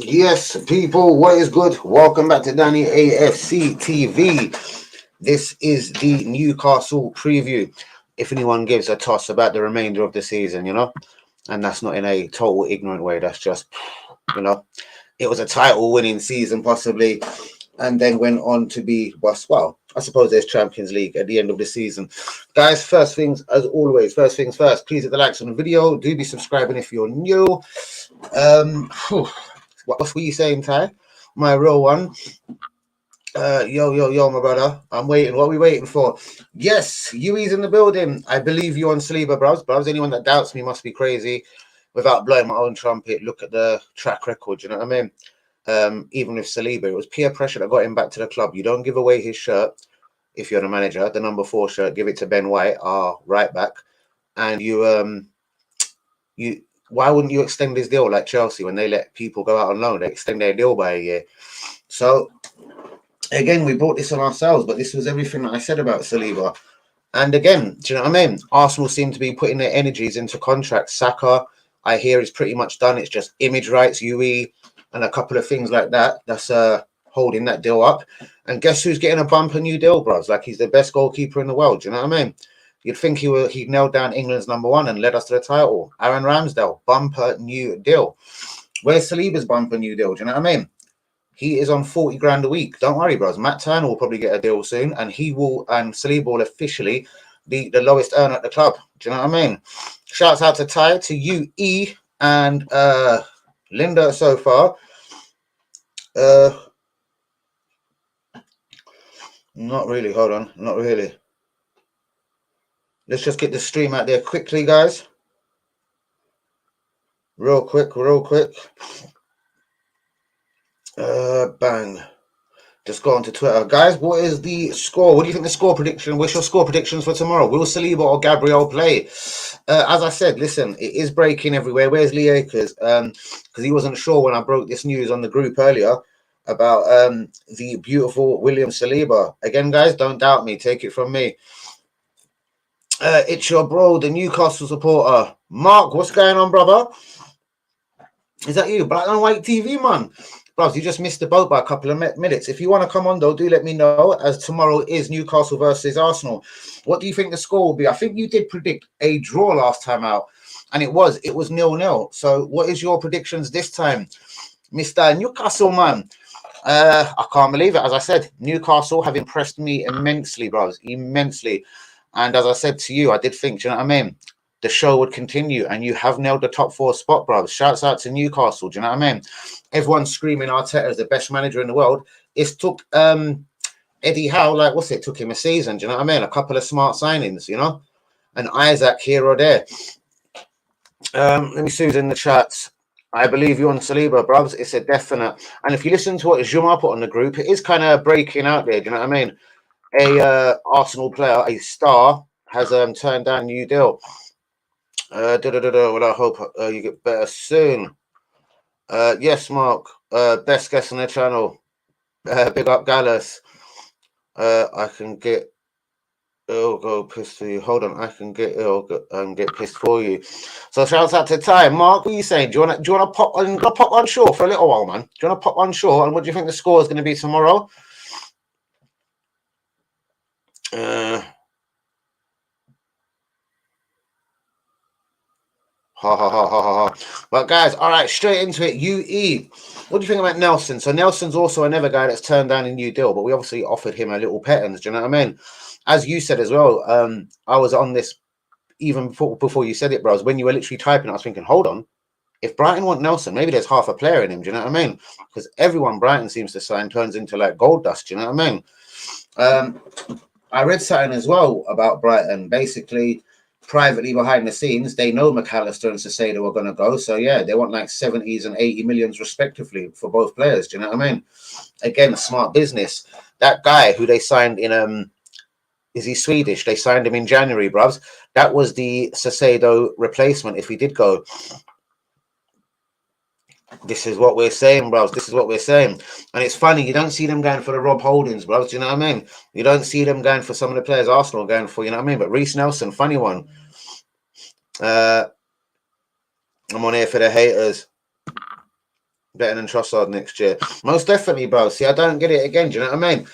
Yes, people, what is good? Welcome back to Danny AFC TV. This is the Newcastle preview. If anyone gives a toss about the remainder of the season, and that's not in a total ignorant way, that's just, you know, it was a title winning season, possibly, and then went on to be, well, I suppose there's Champions League at the end of the season. Guys, first things, as always, first things first, please hit the likes on the video. Do be subscribing if you're new. What were you saying, Ty? My real one. Yo, my brother. I'm waiting. What are we waiting for? Yes, Yui's in the building. I believe you on Saliba, bros. Anyone that doubts me must be crazy. Without blowing my own trumpet, look at the track record. You know what I mean? Even with Saliba, it was peer pressure that got him back to the club. You don't give away his shirt if you're the manager. The number 4 shirt, give it to Ben White, our right back, and you. Why wouldn't you extend his deal like Chelsea when they let people go out on loan? They extend their deal by a year. So again, we brought this on ourselves, but this was everything that I said about Saliba. And again, do you know what I mean? Arsenal seem to be putting their energies into contracts. Saka, I hear, is pretty much done. It's just image rights, UE, and a couple of things like that. That's holding that deal up. And guess who's getting a bumper new deal, bros? Like, he's the best goalkeeper in the world. Do you know what I mean? You'd think he'd nailed down England's number 1 and led us to the title. Aaron Ramsdale, bumper new deal. Where's Saliba's bumper new deal? Do you know what I mean? He is on 40 grand a week. Don't worry, bros. Matt Turner will probably get a deal soon, and Saliba will officially be the lowest earner at the club. Do you know what I mean? Shouts out to Ty, to you, E, and Linda so far. Not really. Hold on. Not really. Let's just get the stream out there quickly, guys. Real quick. Bang. Just go on to Twitter. Guys, what is the score? What do you think the score prediction? What's your score predictions for tomorrow? Will Saliba or Gabriel play? As I said, listen, it is breaking everywhere. Where's Lee Akers? Because he wasn't sure when I broke this news on the group earlier about the beautiful William Saliba. Again, guys, don't doubt me. Take it from me. It's your bro, the Newcastle supporter. Mark, what's going on, brother? Is that you? Black and White TV, man. Bros, you just missed the boat by a couple of minutes. If you want to come on, though, do let me know, as tomorrow is Newcastle versus Arsenal. What do you think the score will be? I think you did predict a draw last time out, and it was 0-0. So what is your predictions this time, Mr. Newcastle, man? I can't believe it. As I said, Newcastle have impressed me immensely, bros, immensely. And as I said to you, I did think, do you know what I mean? The show would continue, and you have nailed the top 4 spot, bros. Shouts out to Newcastle. Do you know what I mean? Everyone's screaming Arteta is the best manager in the world. It took Eddie Howe, it took him a season. Do you know what I mean? A couple of smart signings, and Isaac here or there. Let me see who's in the chats. I believe you on Saliba, bros. It's a definite. And if you listen to what Juma put on the group, it is kind of breaking out there. Do you know what I mean? A Arsenal player, a star, has turned down a new deal. Well, I hope you get better soon. Yes, Mark. Best guest on the channel. Big up Gallus. I can get ill, go pissed for you. Hold on, I can get ill and get pissed for you. So shouts out to Ty. Mark, what are you saying? Do you want to pop on shore for a little while, man? Do you want to pop on shore? And what do you think the score is going to be tomorrow? But guys, all right, straight into it. UE, what do you think about Nelson? So Nelson's also another guy that's turned down a new deal, but we obviously offered him a little pettings. Do you know what I mean? As you said as well, I was on this even before you said it, bros. When you were literally typing, I was thinking, hold on, if Brighton want Nelson, maybe there's half a player in him. Do you know what I mean? Because everyone Brighton seems to sign turns into like gold dust. Do you know what I mean? I read something as well about Brighton. Basically, privately behind the scenes, they know McAllister and Caicedo are going to go. So, yeah, they want like 70s and 80 millions respectively for both players. Do you know what I mean? Again, smart business. That guy who they signed in, is he Swedish? They signed him in January, bruvs. That was the Caicedo replacement if he did go. This is what we're saying, bros. This is what we're saying. And it's funny, you don't see them going for the Rob Holdings, bros. Do you know what I mean? You don't see them going for some of the players Arsenal going for, you know what I mean? But Reece Nelson, funny one. I'm on here for the haters. Better than Trossard next year. Most definitely, bro. See, I don't get it again. Do you know what I mean?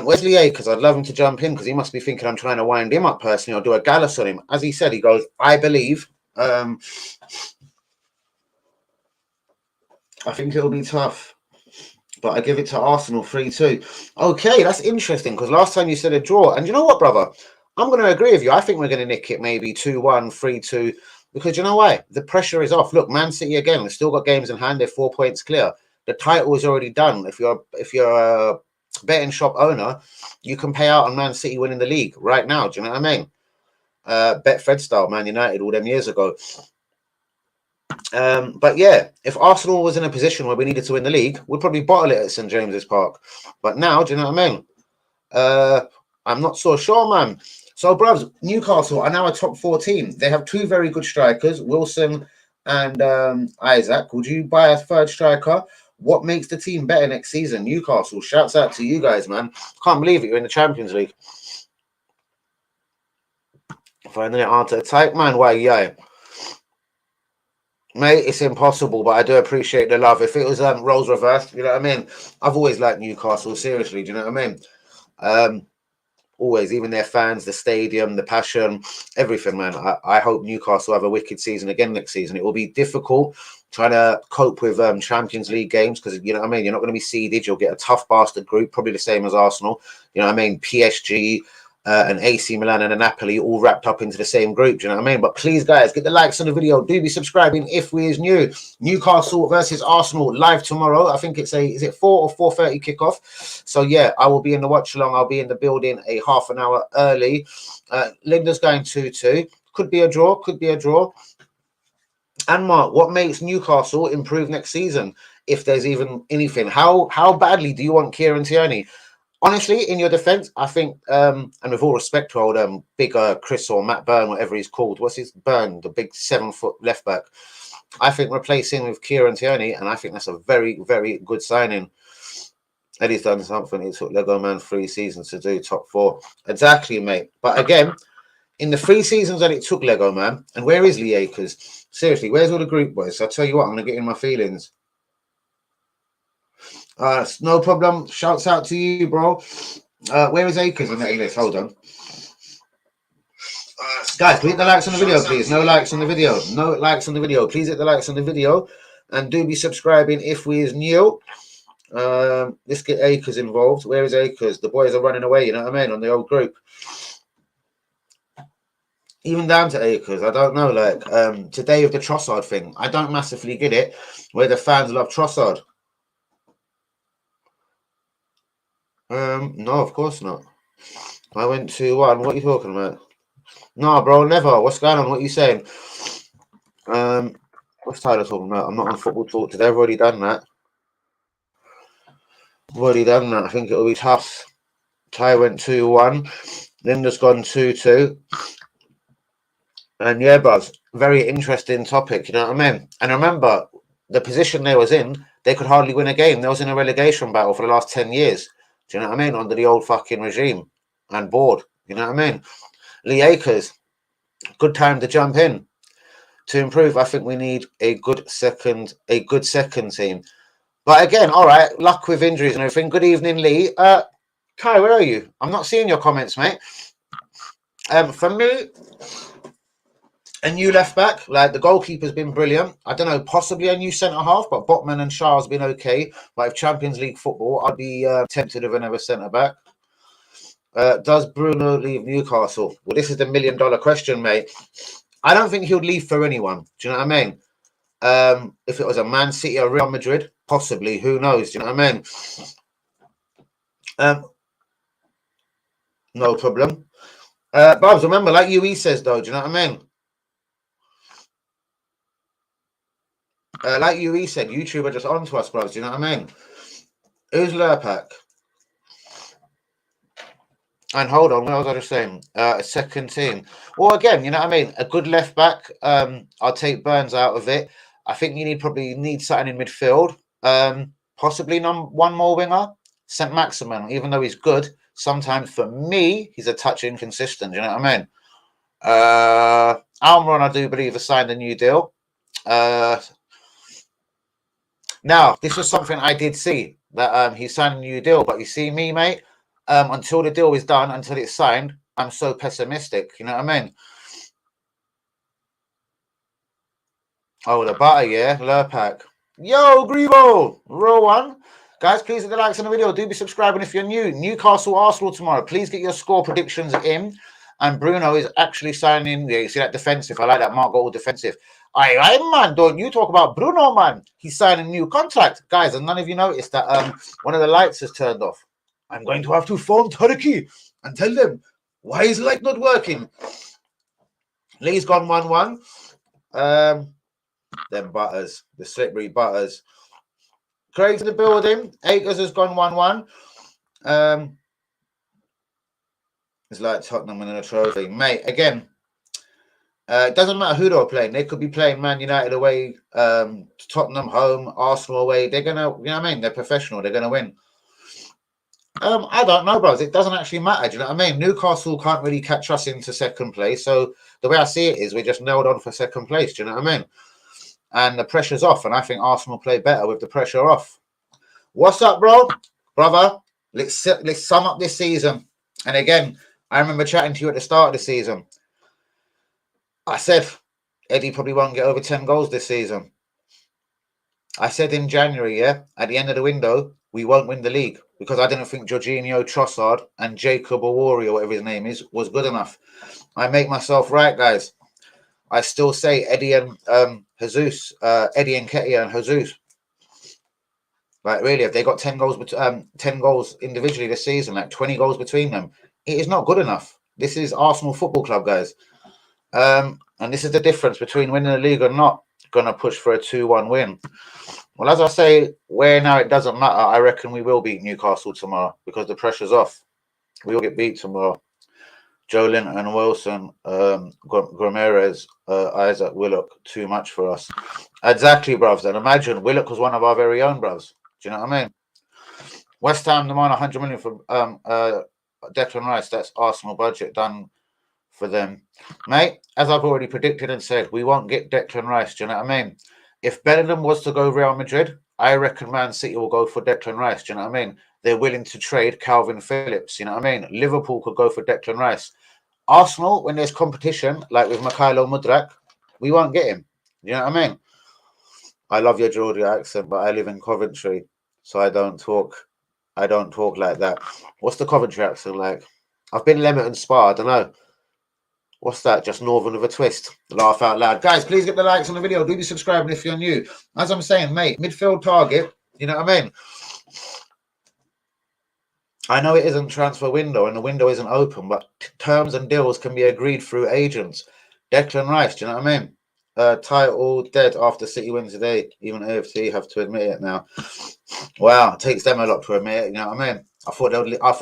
Wesley Akers, I'd love him to jump in because he must be thinking I'm trying to wind him up personally or do a gallus on him. As he said, he goes, I believe. I think it'll be tough. But I give it to Arsenal 3-2. Okay, that's interesting because last time you said a draw. And you know what, brother? I'm going to agree with you. I think we're going to nick it maybe 2-1, 3-2. Because you know why? The pressure is off. Look, Man City again, they've still got games in hand. They're 4 points clear. The title is already done. If you're a betting shop owner, you can pay out on Man City winning the league right now. Do you know what I mean? Betfred style, Man United all them years ago. But yeah, if Arsenal was in a position where we needed to win the league, we'd probably bottle it at St James's Park. But now, do you know what I mean? I'm not so sure, man. So, bruvs, Newcastle are now a top 4 team. They have 2 very good strikers, Wilson and Isaac. Would you buy a third striker? What makes the team better next season? Newcastle, shouts out to you guys, man. Can't believe it, you're in the Champions League. Finding it hard to attack, man. Why, yeah. Mate, it's impossible, but I do appreciate the love. If it was roles reversed, you know what I mean? I've always liked Newcastle, seriously, do you know what I mean? Always, even their fans, the stadium, the passion, everything, man. I hope Newcastle have a wicked season again next season. It will be difficult trying to cope with Champions League games because, you know what I mean, you're not going to be seeded. You'll get a tough bastard group, probably the same as Arsenal. You know what I mean? PSG, and AC Milan and Napoli all wrapped up into the same group. Do you know what I mean? But please, guys, get the likes on the video. Do be subscribing if we is new. Newcastle versus Arsenal live tomorrow. I think it's is it 4 or 4:30 kickoff? So yeah, I will be in the watch along. I'll be in the building a half an hour early. Linda's going 2-2. Could be a draw. Could be a draw. And Mark, what makes Newcastle improve next season? If there's even anything, how badly do you want Kieran Tierney? Honestly, in your defence, I think, and with all respect to old big Chris or Matt Byrne, whatever he's called, what's his Byrne, the big 7-foot left back. I think replacing with Kieran Tierney, and I think that's a very, very good signing. Eddie's done something. It took Lego Man 3 seasons to do top 4. Exactly, mate. But again, in the 3 seasons that it took Lego Man, and where is Lee Akers? Seriously, where's all the group boys? I'll tell you what, I'm going to get in my feelings. No problem. Shouts out to you, bro. Where is Akers on that list? Hold on. Guys, hit the likes on the video, please. No likes on the video. No likes on the video. Please hit the likes on the video. And do be subscribing if we is new. Let's get Akers involved. Where is Akers? The boys are running away, you know what I mean, on the old group. Even down to Akers, I don't know, like, today with the Trossard thing, I don't massively get it, where the fans love Trossard. No, of course not. I went 2-1. What are you talking about? No, bro, never. What's going on? What are you saying? What's Tyler talking about? I'm not on football talk today. I've already done that. I think it'll be tough. Ty went 2-1. Linda's gone 2-2. And yeah, bros, very interesting topic. You know what I mean? And remember, the position they was in, they could hardly win a game. They was in a relegation battle for the last 10 years. Do you know what I mean? Under the old fucking regime and board. You know what I mean? Lee Akers, good time to jump in. To improve, I think we need a good second team. But again, all right, luck with injuries and everything. Good evening, Lee. Kai, where are you? I'm not seeing your comments, mate. For me, a new left back, like the goalkeeper's been brilliant. I don't know, possibly a new centre half, but Botman and Shah's been okay. But if Champions League football, I'd be tempted of another centre back. Does Bruno leave Newcastle? Well, this is the $1 million question, mate. I don't think he'll leave for anyone. Do you know what I mean? If it was a Man City or Real Madrid, possibly. Who knows? Do you know what I mean? No problem. Babs, remember, like UE says, though, do you know what I mean? Like UE said, YouTube are just on to us, bros. Do you know what I mean? Who's Lurpak? And hold on, what was I just saying? A second team. Well, again, you know what I mean? A good left back. I'll take Burns out of it. I think you probably need something in midfield. Possibly one more winger. St. Maximin, even though he's good, sometimes for me, he's a touch inconsistent. You know what I mean? Almiron, I do believe, has signed a new deal. Now, this was something I did see that he signed a new deal, but you see me, mate. Until the deal is done, until it's signed, I'm so pessimistic. You know what I mean? Oh, the butter, yeah, Lurpak. Yo, Grebo, row one. Guys, please hit the likes on the video. Do be subscribing if you're new. Newcastle Arsenal tomorrow. Please get your score predictions in. And Bruno is actually signing. Yeah, you see that defensive. I like that Mark Gold defensive. Aye, man. Don't you talk about Bruno, man. He's signing a new contract. Guys, and none of you noticed that one of the lights has turned off. I'm going to have to phone Turkey and tell them, why is light not working? Lee's gone 1-1. Them butters, the slippery butters. Craig's in the building. Akers has gone 1-1. It's like Tottenham winning a trophy. Mate, again, it doesn't matter who they're playing. They could be playing Man United away, Tottenham home, Arsenal away. They're going to, you know what I mean? They're professional. They're going to win. I don't know, bros. It doesn't actually matter. Do you know what I mean? Newcastle can't really catch us into second place. So the way I see it is we're just nailed on for second place. Do you know what I mean? And the pressure's off. And I think Arsenal play better with the pressure off. What's up, bro? Brother, let's sum up this season. And again, I remember chatting to you at the start of the season. I said Eddie probably won't get over 10 goals this season. I said in January, yeah, at the end of the window, we won't win the league because I didn't think Jorginho, Trossard and Jacob Awori, or whatever his name is, was good enough. I make myself right, guys. I still say Eddie and Jesus, Eddie and Ketia and Jesus. Like, really, if they got 10 goals individually this season, like 20 goals between them, it is not good enough. This is Arsenal Football Club, guys. And this is the difference between winning the league or not. Going to push for a 2-1 win. Well, as I say, where now it doesn't matter, I reckon we will beat Newcastle tomorrow because the pressure's off. We will get beat tomorrow. Joe Linton and Wilson, Ramirez, Isaac, Willock, too much for us. Exactly, bruvs. And imagine Willock was one of our very own, bruvs. Do you know what I mean? West Ham demand 100 million for Declan Rice. That's Arsenal budget done for them. Mate, as I've already predicted and said, we won't get Declan Rice. Do you know what I mean? If Bellingham was to go Real Madrid, I reckon Man City will go for Declan Rice. Do you know what I mean? They're willing to trade Calvin Phillips. You know what I mean? Liverpool could go for Declan Rice. Arsenal, when there's competition, like with Mikhailo Mudrak, we won't get him. You know what I mean? I love your Geordie accent, but I live in Coventry, so I don't talk like that. What's the Coventry accent like? I've been Leamington Spa, I don't know. What's that? Just northern with a twist. Laugh out loud. Guys, please get the likes on the video. Do be subscribing if you're new. As I'm saying, mate, midfield target, you know what I mean? I know it isn't transfer window and the window isn't open, but terms and deals can be agreed through agents. Declan Rice, do you know what I mean? Title dead after City win today. Even AFC have to admit it now. Wow, it takes them a lot to admit it. You know what I mean? I thought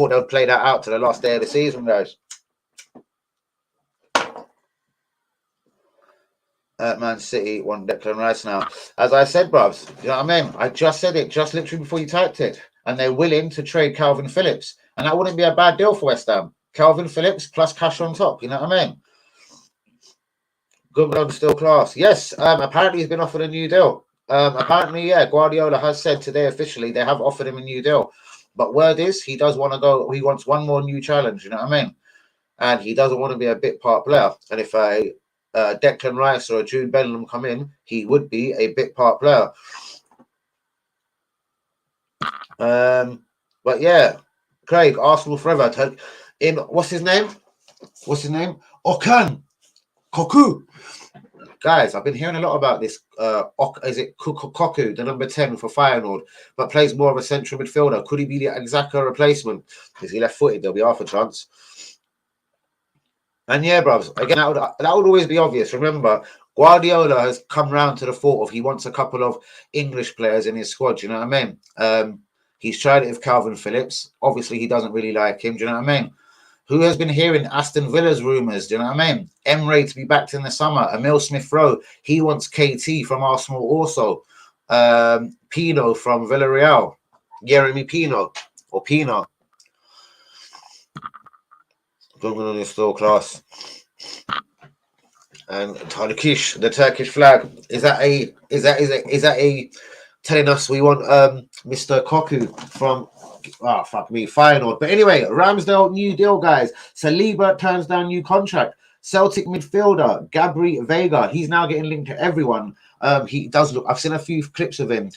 they would play that out to the last day of the season, guys. Man City won Declan Rice now. As I said, bruvs, you know what I mean? I just said it just literally before you typed it. And they're willing to trade Calvin Phillips. And that wouldn't be a bad deal for West Ham. Calvin Phillips plus cash on top. You know what I mean? Good blood, still class. Yes, apparently he's been offered a new deal. Apparently, yeah, Guardiola has said today officially they have offered him a new deal. But word is he does want to go. He wants one more new challenge. You know what I mean? And he doesn't want to be a bit part player. And if Declan Rice or a Jude Bellingham come in, he would be a bit part player. But yeah, Craig, Arsenal forever. In what's his name? Okan Koku. Guys, I've been hearing a lot about this. Is it Koku, the number 10 for Feyenoord, but plays more of a central midfielder? Could he be the Xhaka replacement? Is he left-footed? There'll be half a chance. And yeah, bruvs, again, that would always be obvious. Remember, Guardiola has come round to the thought of he wants a couple of English players in his squad. You know what I mean? He's tried it with Calvin Phillips. Obviously, he doesn't really like him. Do you know what I mean? Who has been hearing Aston Villa's rumours? Do you know what I mean? Emre to be back in the summer. Emil Smith-Rowe. He wants KT from Arsenal also. Pino from Villarreal. Jeremy Pino. Or Pino. Gungan is still class. And Turkish, the Turkish flag. Is that a telling us we want Mr. Koku from fuck me, Feyenoord. But anyway, Ramsdale new deal, guys. Saliba turns down new contract. Celtic midfielder Gabri Vega. He's now getting linked to everyone. He does look. I've seen a few clips of him.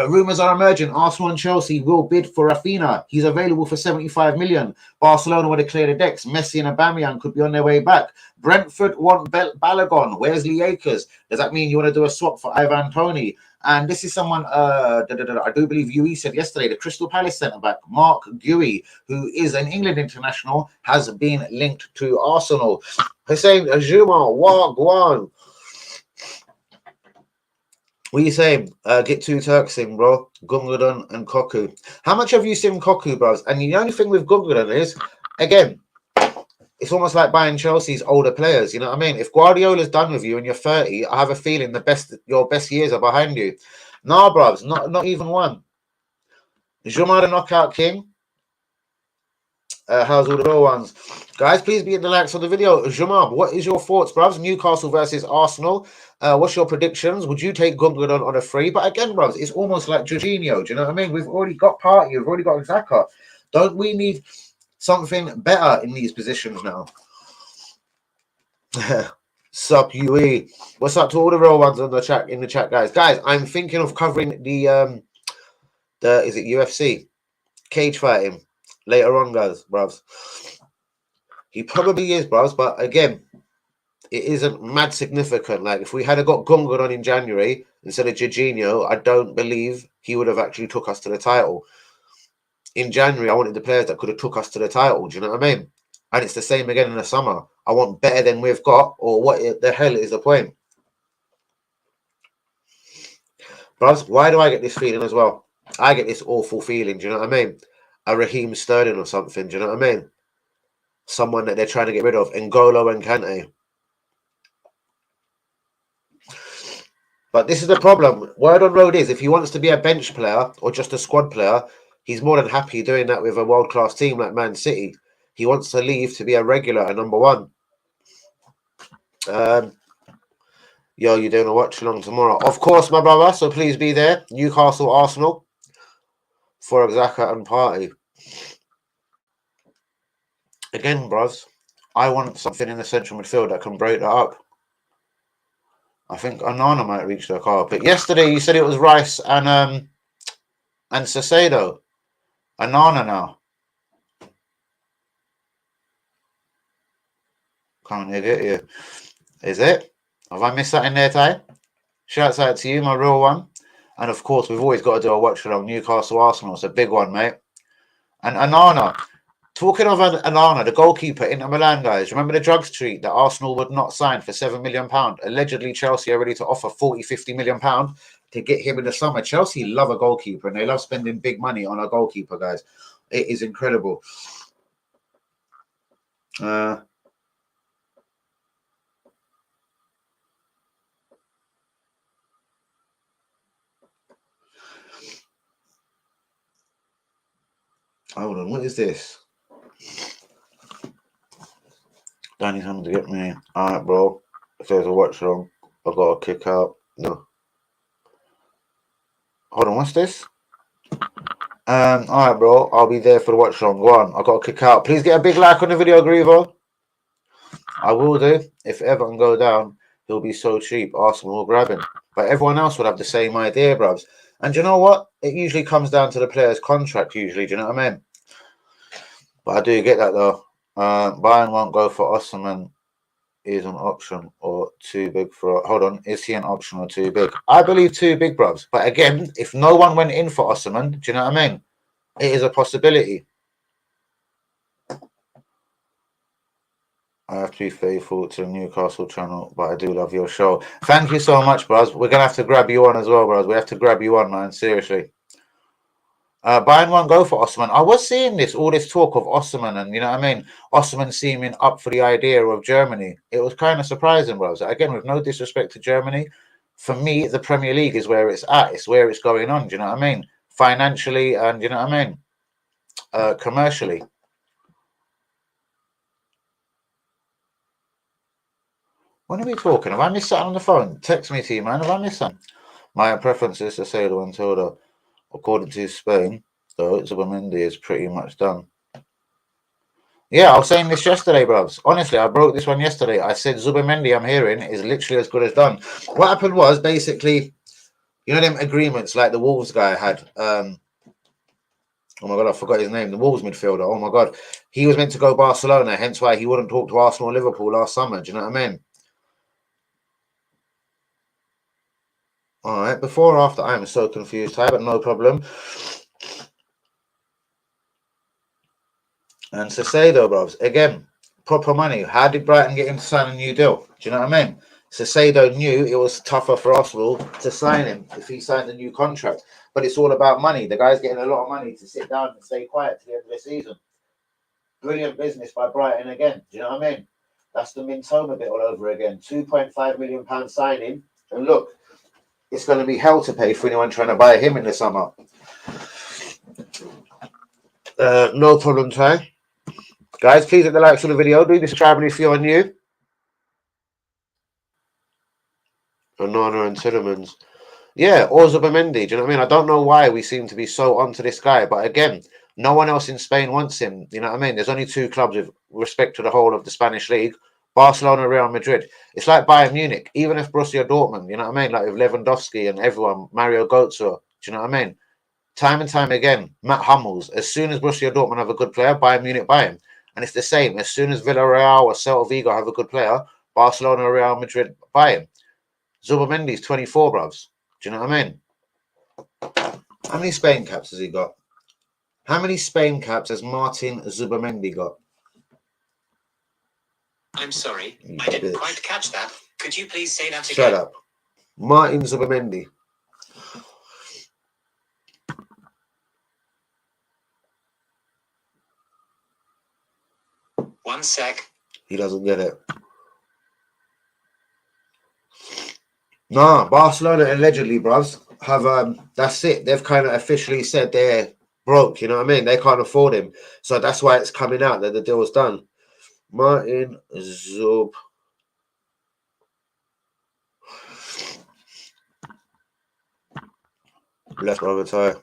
Rumors are emerging. Arsenal and Chelsea will bid for Rafinha. He's available for 75 million. Barcelona want to clear the decks. Messi and Aubameyang could be on their way back. Brentford want Balogun. Wesley Akers. Does that mean you want to do a swap for Ivan Toney? And this is someone, I do believe UE said yesterday, the Crystal Palace centre-back, Mark Guehi, who is an England international, has been linked to Arsenal. Hussein Ajuma, Wagwan. What are you saying? Get two Turks in, bro. Gundogan and Koku. How much have you seen Koku, bros? And the only thing with Gundogan is, again, it's almost like buying Chelsea's older players. You know what I mean? If Guardiola's done with you and you're 30, I have a feeling your best years are behind you. Nah, bros, not even one. Juma the knockout king. How's all the real ones? Guys, please be in the likes of the video. Juma, what is your thoughts, bros? Newcastle versus Arsenal. What's your predictions? Would you take Gundogan on a free? But again, bros, it's almost like Jorginho. Do you know what I mean? We've already got Partey. We've already got Xhaka. Don't we need something better in these positions now? Sup, UE. What's up to all the real ones on the chat in the chat, guys? Guys, I'm thinking of covering the is it UFC cage fighting later on, guys, bros. He probably is, bros, but again, it isn't mad significant. Like if we had got Gundogan on in January instead of Jorginho, I don't believe he would have actually took us to the title. In January, I wanted the players that could have took us to the title. Do you know what I mean? And it's the same again in the summer. I want better than we've got, or what the hell is the point? Bros, why do I get this feeling as well? I get this awful feeling, do you know what I mean? A Raheem Sterling or something, do you know what I mean? Someone that they're trying to get rid of. N'Golo and Kante. But this is the problem. Word on road is if he wants to be a bench player or just a squad player, he's more than happy doing that with a world-class team like Man City. He wants to leave to be a regular and number one. Yo, you're doing a watch along tomorrow. Of course, my brother. So please be there. Newcastle, Arsenal. For Xhaka and Partey. Again, bros, I want something in the central midfield that can break that up. I think Onana might reach the car. But yesterday you said it was Rice and Caicedo. Onana now. Can't get you. Is it? Have I missed that in there, Ty? Shouts out to you, my real one. And of course, we've always got to do a watch along Newcastle Arsenal. It's a big one, mate. And Onana. Talking of Onana, the goalkeeper, Inter Milan, guys. Remember the drugs treat that Arsenal would not sign for £7 million? Allegedly, Chelsea are ready to offer £40-50 million to get him in the summer. Chelsea love a goalkeeper, and they love spending big money on a goalkeeper, guys. It is incredible. Hold on, what is this? Danny's coming to get me. Alright, bro. If there's a watch along, I've got to kick out. No. Hold on, what's this? Alright, bro. I'll be there for the watch along. Go on. I've got to kick out. Please get a big like on the video, Grievo. I will do. If Everton go down, he'll be so cheap. Arsenal will grab him. But everyone else would have the same idea, bruvs. And you know what? It usually comes down to the player's contract, usually. Do you know what I mean? But I do get that, though. Bayern won't go for Osimhen. Is an option or too big for... Hold on. Is he an option or too big? I believe too big, bruvs. But again, if no one went in for Osimhen, do you know what I mean? It is a possibility. I have to be faithful to the Newcastle channel, but I do love your show. Thank you so much, bros. We're going to have to grab you on as well, bros. We have to grab you on, man. Seriously. Bayern won't go for Osimhen. I was seeing all this talk of Osimhen, and you know what I mean? Osimhen seeming up for the idea of Germany. It was kind of surprising, bros. Again, with no disrespect to Germany, for me, the Premier League is where it's at. It's where it's going on. Do you know what I mean? Financially, and you know what I mean? Commercially. When are we talking? Have I missed something on the phone? Text me to you, man. Have I missed something? My preference is Caicedo and Tilda. According to Spain, though, Zubimendi is pretty much done. Yeah, I was saying this yesterday, bros. Honestly, I broke this one yesterday. I said Zubimendi, I'm hearing, is literally as good as done. What happened was basically, you know, them agreements like the Wolves guy had. Oh my god, I forgot his name. The Wolves midfielder. Oh my god, he was meant to go Barcelona. Hence why he wouldn't talk to Arsenal or Liverpool last summer. Do you know what I mean? All right, before or after? I am so confused, Ty, but no problem. And Caicedo, bros. Again, proper money. How did Brighton get him to sign a new deal? Do you know what I mean? Caicedo knew it was tougher for Arsenal to sign him if he signed a new contract. But it's all about money. The guy's getting a lot of money to sit down and stay quiet to the end of the season. Brilliant business by Brighton again. Do you know what I mean? That's the Mintoma bit all over again. £2.5 million signing. And look, it's going to be hell to pay for anyone trying to buy him in the summer. No problem, Ty. Guys, please hit the likes on the video. Do subscribe if you're new. Onana and Tillemans. Yeah, or Zubimendi. Do you know what I mean? I don't know why we seem to be so onto this guy, but again, no one else in Spain wants him. You know what I mean? There's only two clubs with respect to the whole of the Spanish league: Barcelona, Real Madrid. It's like Bayern Munich, even if Borussia Dortmund. You know what I mean? Like with Lewandowski and everyone, Mario Götze. Do you know what I mean? Time and time again, Matt Hummels. As soon as Borussia Dortmund have a good player, Bayern Munich buy him, and it's the same. As soon as Villarreal or Celta Vigo have a good player, Barcelona or Real Madrid buy him. Zubimendi's 24, bruvs. Do you know what I mean? How many Spain caps has he got? How many Spain caps has Martin Zubimendi got? I'm sorry, I didn't quite catch that. Could you please say that again? Shut up. Martin Zubimendi. One sec. He doesn't get it. No, Barcelona allegedly, bruvs, have that's it. They've kind of officially said they're broke, you know what I mean? They can't afford him. So that's why it's coming out that the deal's done. Martin Zub. Let's go over Ty.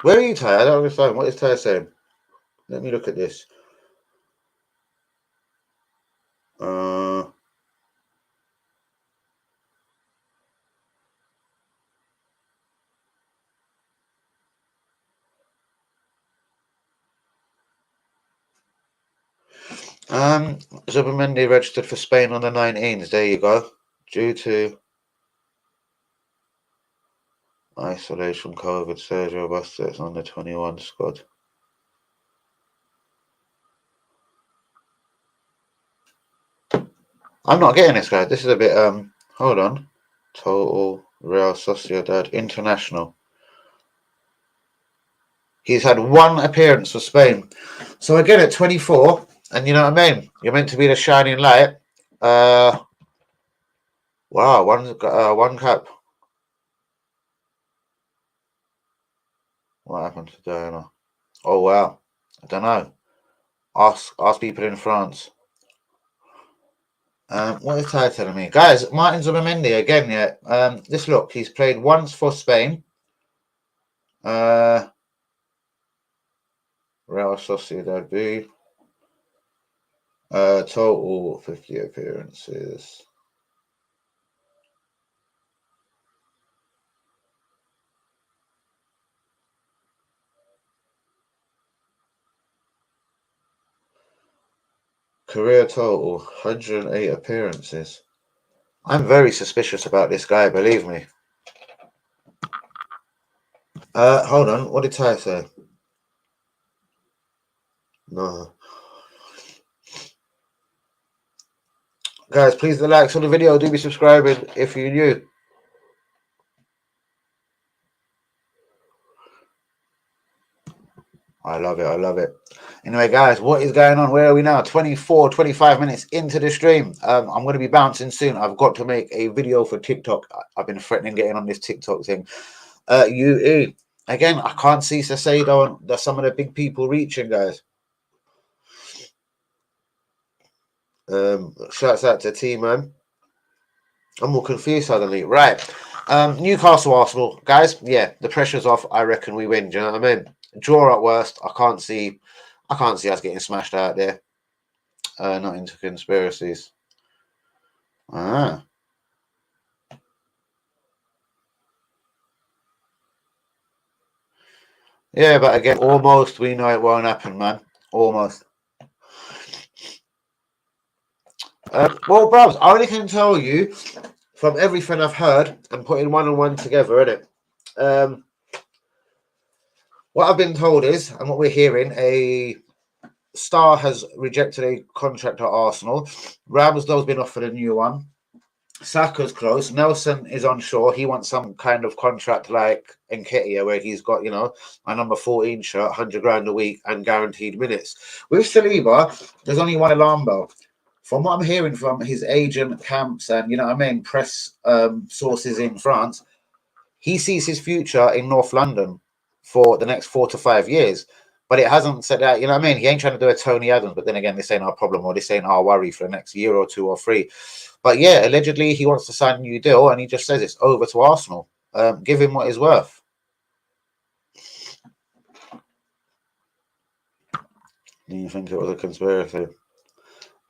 Where are you, Ty? I don't understand. What is Ty saying? Let me look at this. Zubimendi registered for Spain on the 19th. There you go. Due to isolation, COVID, Sergio Busquets on the 21 squad. I'm not getting this, guy. This is a bit, hold on. Total Real Sociedad International. He's had one appearance for Spain. So again, at 24, and you know what I mean? You're meant to be the shining light. Wow, one cap. What happened to Diana? Oh, wow. I don't know. Ask people in France. What is Ty telling me? Guys, Martin Zubimendi, again, yeah. This look, he's played once for Spain. Real Sociedad B. Total 50 appearances. Career total 108 appearances. I'm very suspicious about this guy, believe me. Hold on. What did Ty say? No. Guys, please the likes on the video. Do be subscribing if you're new. I love it. I love it. Anyway, guys, what is going on? Where are we now? 24, 25 minutes into the stream. I'm going to be bouncing soon. I've got to make a video for TikTok. I've been threatening getting on this TikTok thing. UE. Again, I can't see Caicedo and some of the big people reaching, guys. Shouts out to T-Man. I'm more confused suddenly. Right. Newcastle Arsenal. Guys, yeah, the pressure's off. I reckon we win. Do you know what I mean? Draw at worst. I can't see us getting smashed out there. Not into conspiracies. Ah. Yeah, but again, almost we know it won't happen, man. Almost. Well, Bravs, I only can tell you from everything I've heard and putting one and one together, innit? What I've been told is, and what we're hearing, a Star has rejected a contract at Arsenal. Ramsdale's been offered a new one. Saka's close. Nelson is unsure. He wants some kind of contract like Nketiah, where he's got, a number 14 shirt, 100 grand a week, and guaranteed minutes. With Saliba, there's only one alarm bell. From what I'm hearing from his agent camps and, press sources in France, he sees his future in North London for the next 4 to 5 years. But it hasn't said that, He ain't trying to do a Tony Adams, but then again, this ain't our problem or this ain't our worry for the next year or 2 or 3. But yeah, allegedly he wants to sign a new deal and he just says it's over to Arsenal. Give him what he's worth. Do you think it was a conspiracy?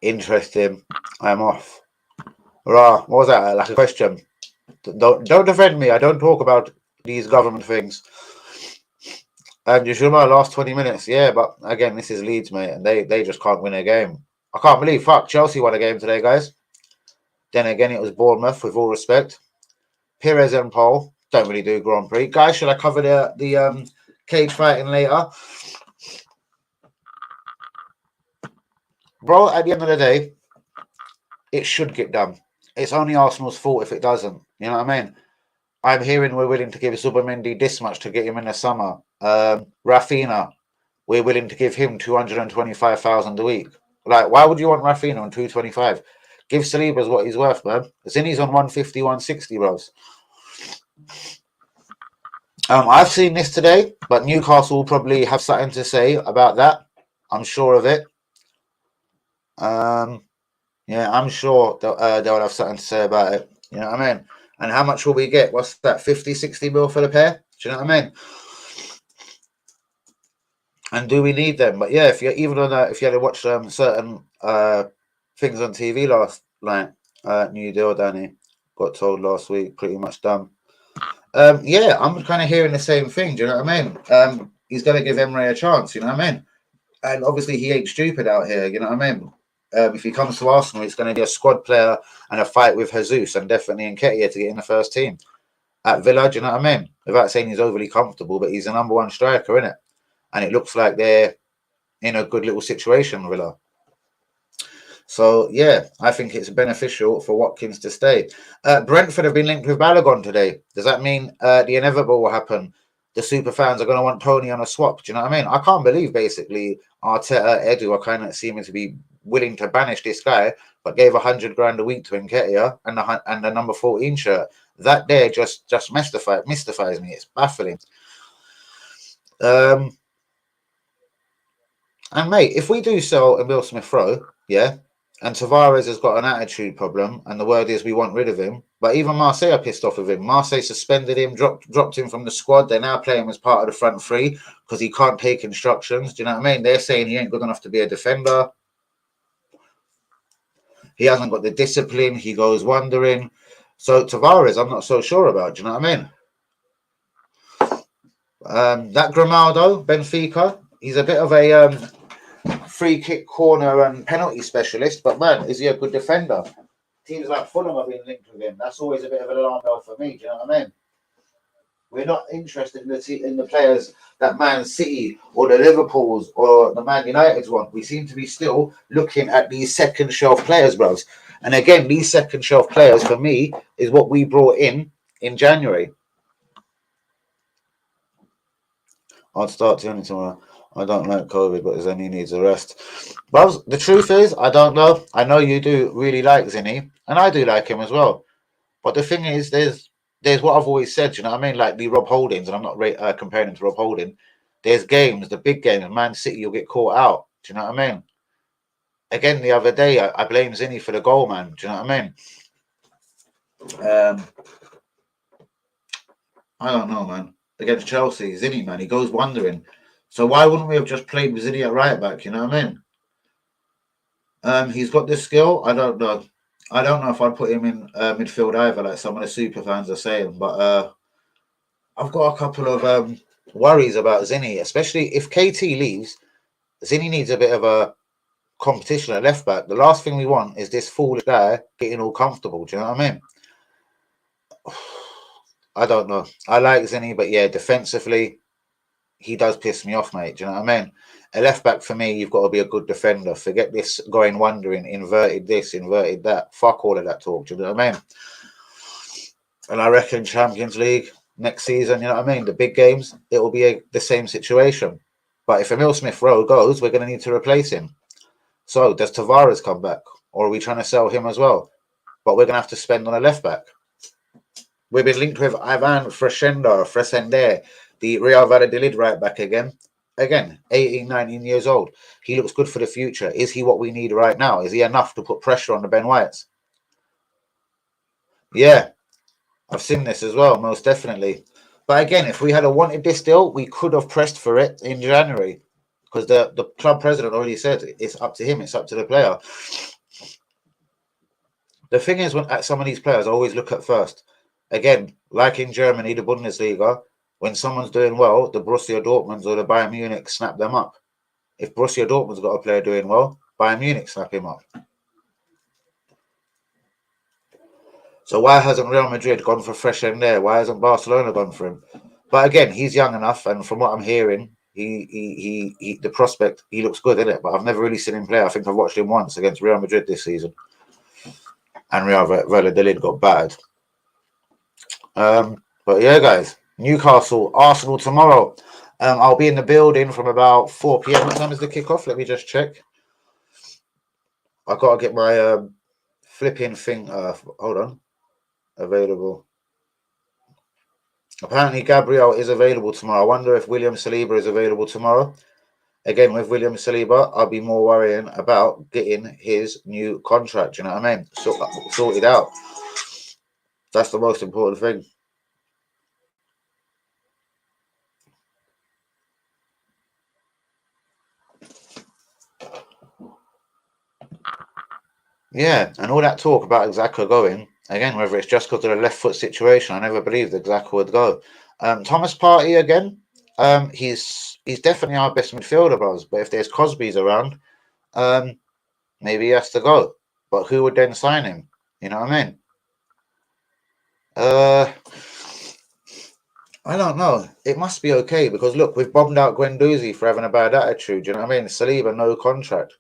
Interesting. I'm off. Rah, what was that? Like a question. Don't defend me. I don't talk about these government things. And you should my last 20 minutes. Yeah, but again, this is Leeds, mate, and they just can't win a game. I can't believe Chelsea won a game today, guys. Then again, it was Bournemouth, with all respect. Perez and Paul don't really do Grand Prix. Guys, should I cover the cage fighting later? Bro, at the end of the day, it should get done. It's only Arsenal's fault if it doesn't. You know what I mean? I'm hearing we're willing to give Zubimendi this much to get him in the summer. Rafinha, we're willing to give him 225,000 a week. Like, why would you want Rafinha on 225? Give Saliba's what he's worth, man. Zinni's on 150, 160, bros. I've seen this today, but Newcastle will probably have something to say about that. I'm sure of it. Yeah, I'm sure they'll have something to say about it. You know what I mean? And how much will we get? What's that, 50, 60 mil for the pair? Do you know what I mean? And do we need them? But yeah, if you had to watch certain things on TV last night, new deal, Danny got told last week, pretty much done. Yeah, I'm kind of hearing the same thing. Do you know what I mean? He's going to give Emre a chance. You know what I mean? And obviously he ain't stupid out here. You know what I mean? If he comes to Arsenal, it's going to be a squad player and a fight with Jesus and definitely Nketiah to get in the first team. At Villa, do you know what I mean? Without saying he's overly comfortable, but he's the number one striker, isn't it? And it looks like they're in a good little situation, Villa. So, yeah, I think it's beneficial for Watkins to stay. Brentford have been linked with Balogun today. Does that mean the inevitable will happen? The super fans are going to want Tony on a swap. Do you know what I mean? I can't believe, basically, Arteta, Edu are kind of seeming to be willing to banish this guy, but gave 100 grand a week to Nketiah and the number 14 shirt. That there just mystifies me. It's baffling. And mate, if we do sell Emil Smith Rowe, yeah, and Tavares has got an attitude problem, and the word is we want rid of him. But even Marseille are pissed off with him. Marseille suspended him, dropped him from the squad. They're now playing him as part of the front three because he can't take instructions. Do you know what I mean? They're saying he ain't good enough to be a defender. He hasn't got the discipline. He goes wandering. So Tavares, I'm not so sure about. Do you know what I mean? That Grimaldo, Benfica, he's a bit of a free kick, corner, and penalty specialist. But man, is he a good defender? Teams like Fulham have been linked with him. That's always a bit of an alarm bell for me. Do you know what I mean? We're not interested in the players that Man City or the Liverpools or the Man Uniteds want. We seem to be still looking at these second shelf players, bros. And again, these second shelf players for me is what we brought in January. I'd start tuning tomorrow. I don't like COVID, but Zinni needs a rest. Well, the truth is, I don't know. I know you do really like Zinni, and I do like him as well. But the thing is, there's what I've always said, you know what I mean? Like the Rob Holdings, and I'm not comparing him to Rob Holding. There's games, the big games, Man City, you'll get caught out. Do you know what I mean? again, the other day, I blame Zinni for the goal, man. Do you know what I mean? I don't know, man. Against Chelsea, Zinni, man, he goes wandering. So why wouldn't we have just played with Zinni at right back? You know what I mean? He's got this skill. I don't know. I don't know if I'd put him in midfield either, like some of the super fans are saying. But I've got a couple of worries about Zinni, especially if KT leaves. Zinni needs a bit of a competition at left back. The last thing we want is this foolish guy getting all comfortable. Do you know what I mean? I don't know. I like Zinni, but yeah, defensively, he does piss me off, mate. Do you know what I mean? A left back for me, you've got to be a good defender. Forget this going wandering, inverted this, inverted that. Fuck all of that talk. Do you know what I mean? And I reckon Champions League next season, you know what I mean? The big games, it will be the same situation. But if Emil Smith Rowe goes, we're going to need to replace him. So does Tavares come back? Or are we trying to sell him as well? But we're going to have to spend on a left back. We've been linked with Ivan Fresender, the Real Valladolid right back again. Again, 18, 19 years old. He looks good for the future. Is he what we need right now? Is he enough to put pressure on the Ben Whites? Yeah, I've seen this as well, most definitely. But again, if we had wanted this deal, we could have pressed for it in January. Because the club president already said it's up to him, it's up to the player. The thing is, when some of these players always look at first. Again, like in Germany, the Bundesliga, when someone's doing well, the Borussia Dortmunds or the Bayern Munich snap them up. If Borussia Dortmund's got a player doing well, Bayern Munich snap him up. So why hasn't Real Madrid gone for fresh in there? Why hasn't Barcelona gone for him? But again, he's young enough, and from what I'm hearing, he the prospect, he looks good in it. But I've never really seen him play. I think I've watched him once against Real Madrid this season, and Real Valladolid got battered. But yeah, guys, Newcastle, Arsenal tomorrow. I'll be in the building from about 4 p.m. What time is the kickoff? Let me just check. I've got to get my flipping thing. Hold on. Available. Apparently, Gabriel is available tomorrow. I wonder if William Saliba is available tomorrow. Again, with William Saliba, I'll be more worrying about getting his new contract. You know what I mean? Sorted out. That's the most important thing. Yeah, and all that talk about Xhaka going, again, whether it's just because of the left foot situation, I never believed Xhaka would go. Thomas Partey again, he's definitely our best midfielder, bros. But if there's Cosby's around, maybe he has to go. But who would then sign him? You know what I mean? I don't know. It must be okay because look, we've bombed out Guendouzi for having a bad attitude. You know what I mean? Saliba, no contract.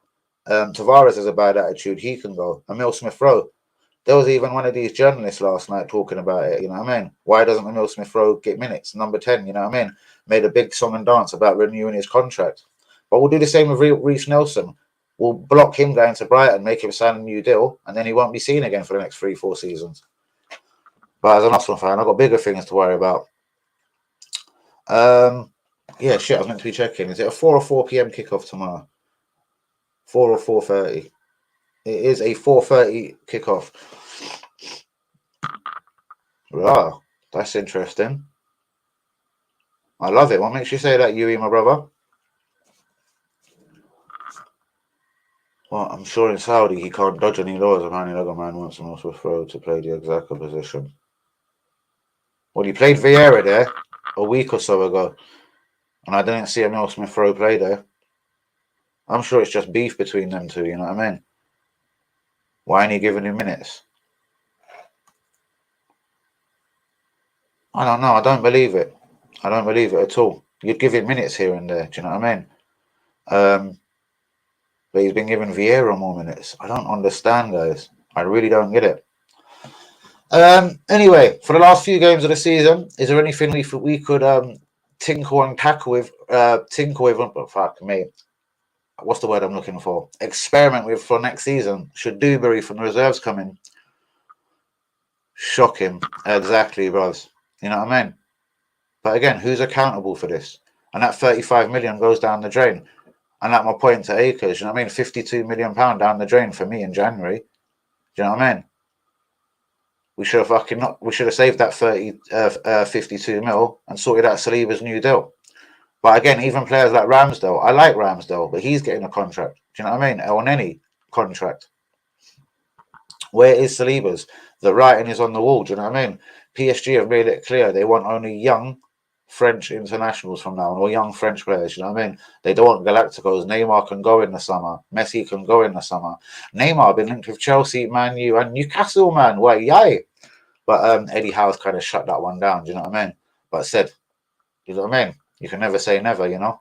Tavares has a bad attitude. He can go. Emil Smith Rowe. There was even one of these journalists last night talking about it. You know what I mean? Why doesn't Emil Smith Rowe get minutes? Number 10, you know what I mean? Made a big song and dance about renewing his contract. But we'll do the same with Reece Nelson. We'll block him going to Brighton, make him sign a new deal, and then he won't be seen again for the next 3-4 seasons. But as an Arsenal fan, I've got bigger things to worry about. Yeah, shit, I was meant to be checking. Is it a 4 or 4 p.m. kickoff tomorrow? 4 or 4:30? It is a 4:30 kickoff. Wow, that's interesting. I love it. What makes you say that, Yui, my brother? Well, I'm sure in Saudi he can't dodge any laws. Apparently, another man wants him also throw to play the exact position. Well, he played Vieira there a week or so ago, and I didn't see Emil Smith Rowe play there. I'm sure it's just beef between them two. You know what I mean? Why ain't he giving him minutes? I don't know. I don't believe it. I don't believe it at all. You'd give him minutes here and there. Do you know what I mean? But he's been giving Vieira more minutes. I don't understand, guys. I really don't get it. Anyway, for the last few games of the season, is there anything we could tinkle and tackle with? Fuck me. What's the word I'm looking for? Experiment with for next season. Should Dewberry from the reserves come in? Shock him. Exactly, bros. You know what I mean? But again, who's accountable for this? And that 35 million goes down the drain. And at my point to acres, you know what I mean? £52 million down the drain for me in January. Do you know what I mean? We should have fucking not. We should have saved that 52 mil and sorted out Saliba's new deal. But again, even players like Ramsdale, I like Ramsdale, but he's getting a contract. Do you know what I mean? On any contract. Where is Saliba's? The writing is on the wall. Do you know what I mean? PSG have made it clear they want only young French internationals from now on, or young French players. You know what I mean? They don't want Galacticos. Neymar can go in the summer. Messi can go in the summer. Neymar been linked with Chelsea, Man U, and Newcastle, man. Why, yay! But Eddie Howe's kind of shut that one down. Do you know what I mean? But said, you know what I mean? You can never say never. You know,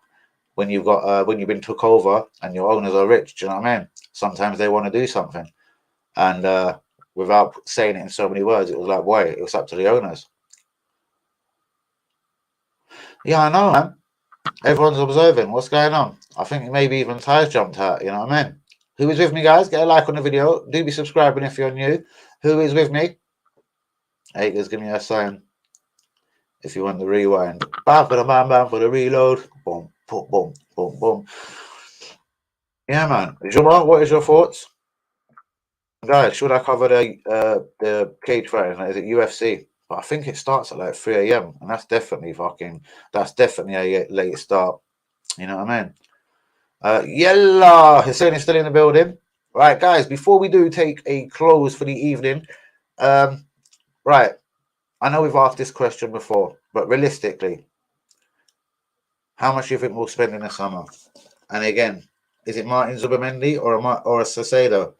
when you've got when you've been took over and your owners are rich. Do you know what I mean? Sometimes they want to do something, and without saying it in so many words, it was like, boy, it was up to the owners. Yeah, I know, man. Everyone's observing what's going on. I think maybe even Ty's jumped out. You know what I mean? Who is with me, guys? Get a like on the video. Do be subscribing if you're new. Who is with me? Acres, give me a sign if you want the rewind. Bam for the man, bam for the reload. Boom, boom, boom, boom, boom. Yeah, man. Juma, what is your thoughts? Guys, should I cover the cage fight? Is it UFC? But I think it starts at like 3 a.m. and that's definitely a late start. You know what I mean? Yella, Hussein is still in the building. Right, guys, before we do take a close for the evening, right, I know we've asked this question before, but realistically, how much do you think we'll spend in the summer? And again, is it Martin Zubimendi or a Caicedo?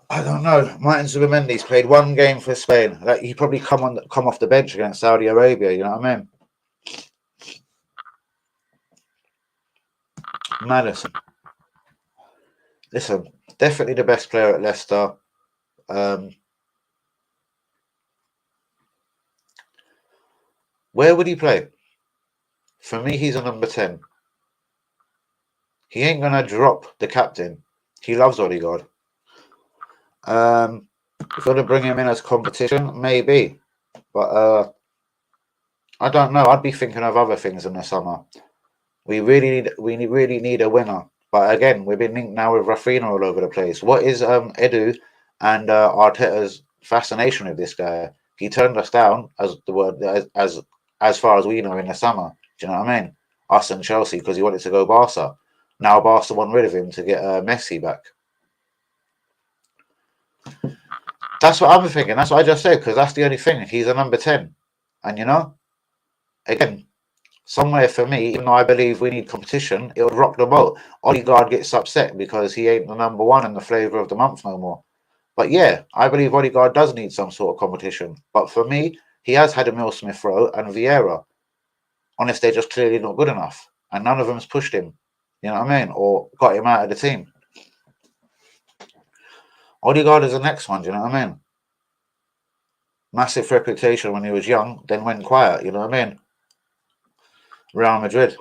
I don't know. Martin Zubimendi's played one game for Spain. Like, he probably come off the bench against Saudi Arabia. You know what I mean? Madison. Listen, definitely the best player at Leicester. Where would he play? For me, he's a number 10. He ain't gonna drop the captain. He loves Odegaard. If you're gonna bring him in as competition, maybe, but I don't know. I'd be thinking of other things in the summer. We really need a winner. But again, we've been linked now with Rafinha all over the place. What is Edu and Arteta's fascination with this guy? He turned us down as far as we know in the summer. Do you know what I mean? Us and Chelsea because he wanted to go Barca. Now Barca want rid of him to get Messi back. That's what I'm thinking. That's what I just said because that's the only thing. He's a number 10, and you know, again, somewhere for me, even though I believe we need competition, it would rock the boat. Odegaard gets upset because he ain't the number 1 and the flavour of the month no more. But yeah, I believe Odegaard does need some sort of competition. But for me, he has had Emil Smith Rowe and Vieira. Honest, they're just clearly not good enough. And none of them's pushed him. You know what I mean? Or got him out of the team. Odegaard is the next one, do you know what I mean? Massive reputation when he was young, then went quiet, you know what I mean? Real Madrid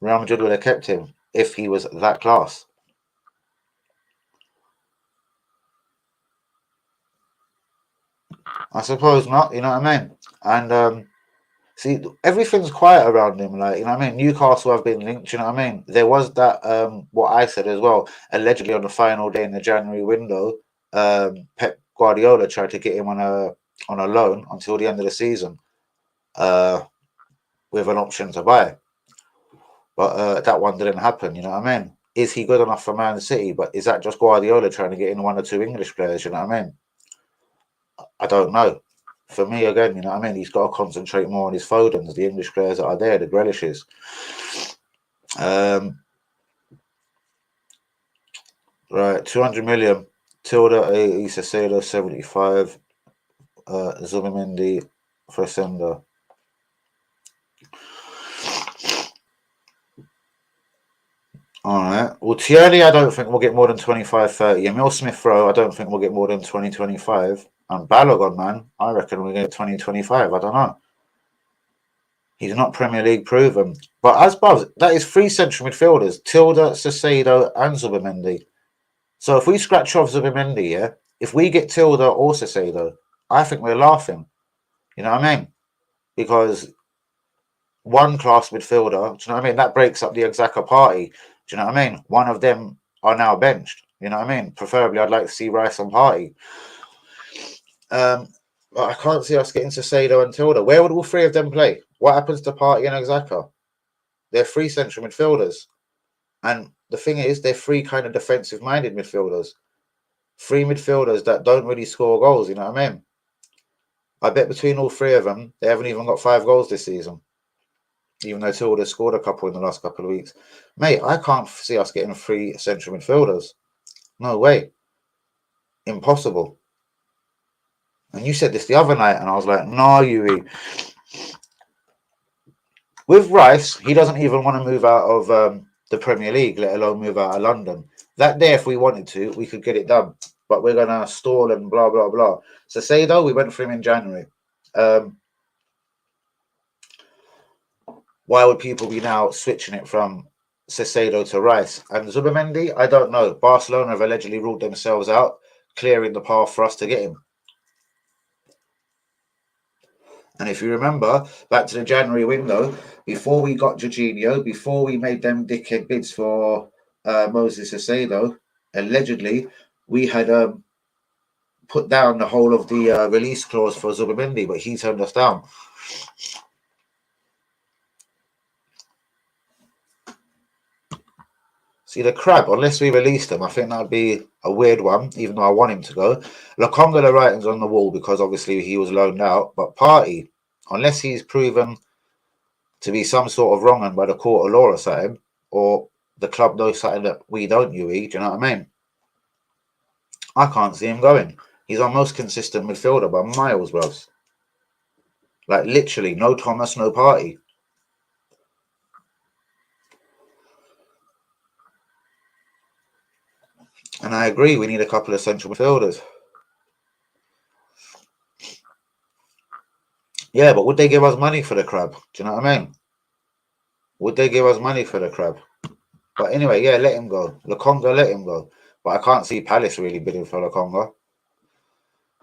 would have kept him if he was that class. I suppose not, you know what I mean? And see, everything's quiet around him, like, you know what I mean? Newcastle have been linked, you know what I mean? There was that, what I said as well, allegedly on the final day in the January window, Pep Guardiola tried to get him on a loan until the end of the season, with an option to buy. But that one didn't happen, you know what I mean? Is he good enough for Man City? But is that just Guardiola trying to get in 1 or 2 English players, you know what I mean? I don't know. For me, again, you know what I mean? He's got to concentrate more on his Fodens, the English players that are there, the Grealishes. Right, 200 million. Tilda, 80, Caicedo, 75. Zubimendi, Fresenda. All right. Well, Tierney, I don't think we'll get more than 25, 30. Emil Smith Rowe, I don't think we'll get more than 20, 25. And Balogun, man, I reckon we're going to get 20, 25. I don't know. He's not Premier League proven. But as Buzz, that is 3 central midfielders, Tilda, Caicedo, and Zubimendi. So if we scratch off Zubimendi, yeah, if we get Tilda or Caicedo, I think we're laughing. You know what I mean? Because one class midfielder. Do you know what I mean? That breaks up the Xhaka party. Do you know what I mean? One of them are now benched. You know what I mean? Preferably, I'd like to see Rice and Party. But I can't see us getting Sasado and Tilda. Where would all three of them play? What happens to Party and Xhaka? They're three central midfielders. And the thing is, they're three kind of defensive-minded midfielders. Three midfielders that don't really score goals, you know what I mean? I bet between all three of them, they haven't even got 5 goals this season. Even though Tilda scored a couple in the last couple of weeks. Mate, I can't see us getting 3 central midfielders. No way. Impossible. And you said this the other night, and I was like, no, Yui. With Rice, he doesn't even want to move out of the Premier League, let alone move out of London. That day, if we wanted to, we could get it done. But we're going to stall and blah, blah, blah. So say, though, we went for him in January. Why would people be now switching it from Caicedo to Rice? And Zubimendi, I don't know. Barcelona have allegedly ruled themselves out, clearing the path for us to get him. And if you remember, back to the January window, before we got Jorginho, before we made them dickhead bids for Moses Caicedo, allegedly, we had put down the whole of the release clause for Zubimendi, but he turned us down. See, the crab, unless we released him, I think that would be a weird one, even though I want him to go. Lokonga, the writing's on the wall because obviously he was loaned out. But Partey, unless he's proven to be some sort of wrong one by the court of law or something, or the club knows something that we don't, do you know what I mean? I can't see him going. He's our most consistent midfielder by miles, bros. Like, literally, no Thomas, no Partey. And I agree, we need a couple of central midfielders. Yeah, but would they give us money for the crab? Do you know what I mean? Would they give us money for the crab? But anyway, yeah, let him go. Lokonga, let him go. But I can't see Palace really bidding for Lokonga.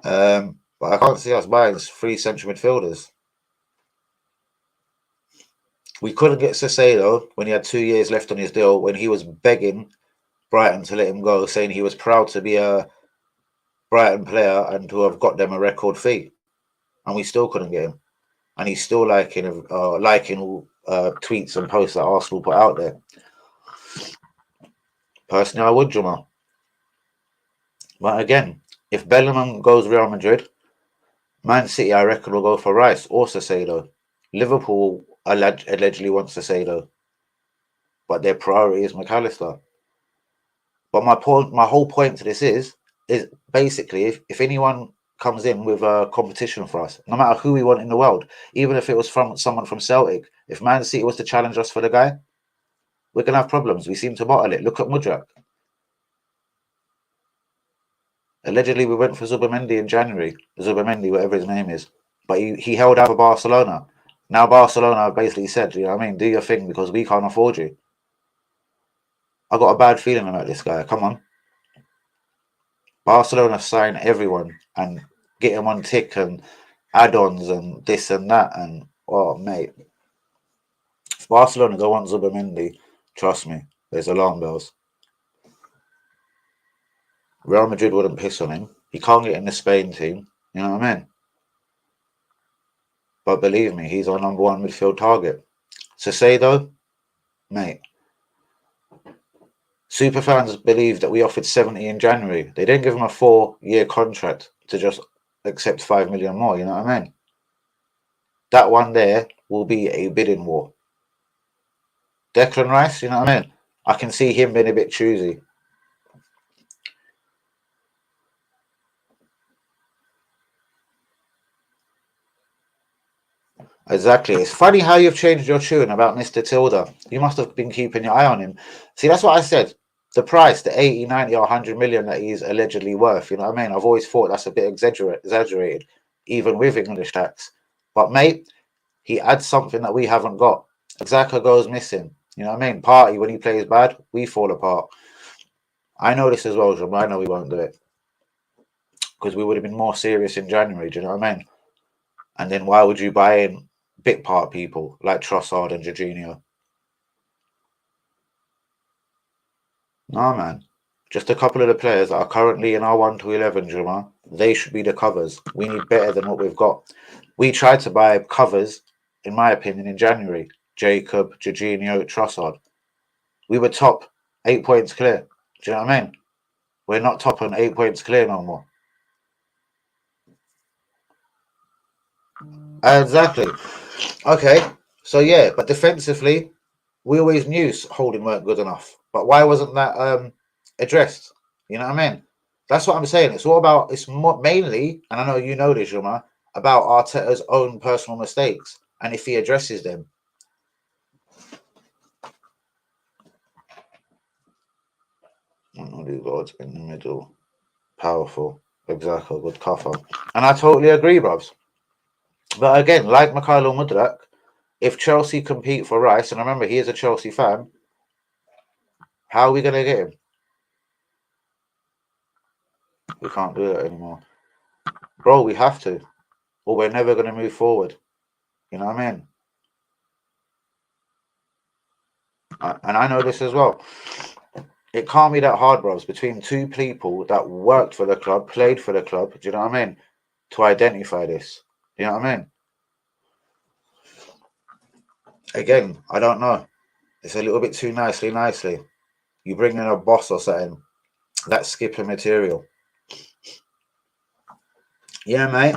But I can't see us buying 3 central midfielders. We couldn't get Caicedo when he had 2 years left on his deal, when he was begging Brighton to let him go, saying he was proud to be a Brighton player and to have got them a record fee. And we still couldn't get him. And he's still liking all tweets and posts that Arsenal put out there. Personally, I would, Jamal. But again, if Bellingham goes Real Madrid, Man City, I reckon, will go for Rice or Caicedo. Liverpool allegedly wants Caicedo, but their priority is McAllister. But my whole point to this is basically if anyone comes in with a competition for us, no matter who we want in the world, even if it was from someone from Celtic, if Man City was to challenge us for the guy, we're gonna have problems. We seem to bottle it. Look at Mudryk. Allegedly, we went for Zubimendi in January. Zubimendi, whatever his name is, but he held out for Barcelona. Now Barcelona basically said, you know what I mean, do your thing because we can't afford you. I got a bad feeling about this guy. Come on. Barcelona sign everyone and get him on tick and add-ons and this and that. And, oh, mate. If Barcelona don't want Zubimendi, trust me, there's alarm bells. Real Madrid wouldn't piss on him. He can't get in the Spain team. You know what I mean? But believe me, he's our number 1 midfield target. Caicedo, mate. Superfans believe that we offered 70 in January. They didn't give him a 4-year contract to just accept 5 million more. You know what I mean? That one there will be a bidding war. Declan Rice, you know what I mean? I can see him being a bit choosy. Exactly. It's funny how you've changed your tune about Mr. Tilda. You must have been keeping your eye on him. See, that's what I said. The price, the 80, 90 or 100 million that he's allegedly worth, you know what I mean? I've always thought that's a bit exaggerated, even with English tax. But, mate, he adds something that we haven't got. Xhaka goes missing. You know what I mean? Partey, when he plays bad, we fall apart. I know this as well, Jim. I know we won't do it. Because we would have been more serious in January, do you know what I mean? And then why would you buy in bit part people like Trossard and Jorginho. No, man. Just a couple of the players that are currently in our 1 to 11, Juma, they should be the covers. We need better than what we've got. We tried to buy covers, in my opinion, in January. Jacob, Jorginho, Trossard. We were top 8 points clear. Do you know what I mean? We're not top on 8 points clear no more. Exactly. Okay. So yeah, but defensively, we always knew holding weren't good enough. But why wasn't that addressed? You know what I mean? That's what I'm saying. It's all about. It's more, mainly, and I know you know this, Juma, about Arteta's own personal mistakes, and if he addresses them. God in the middle, powerful, exactly, good cover, and I totally agree, bros. But again, like Mikhailo Mudrak, if Chelsea compete for Rice, and remember he is a Chelsea fan, how are we going to get him? We can't do that anymore. Bro, we have to, or we're never going to move forward. You know what I mean? And I know this as well. It can't be that hard, bros, between two people that worked for the club, played for the club, do you know what I mean? To identify this. Do you know what I mean? Again, I don't know. It's a little bit too nicely. You bring in a boss or something, that's skipper material. Yeah, mate.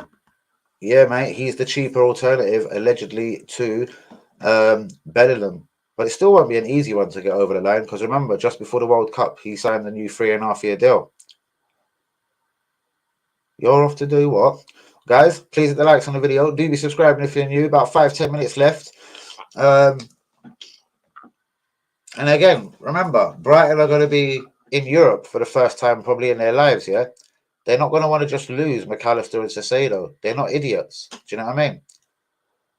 Yeah, mate. He's the cheaper alternative, allegedly, to Bellingham. But it still won't be an easy one to get over the line because remember, just before the World Cup, he signed a new 3.5-year deal. You're off to do what? Guys, please hit the likes on the video. Do be subscribing if you're new. About 5-10 minutes left. And again, remember, Brighton are going to be in Europe for the first time probably in their lives, yeah? They're not going to want to just lose McAllister and Caicedo. They're not idiots. Do you know what I mean?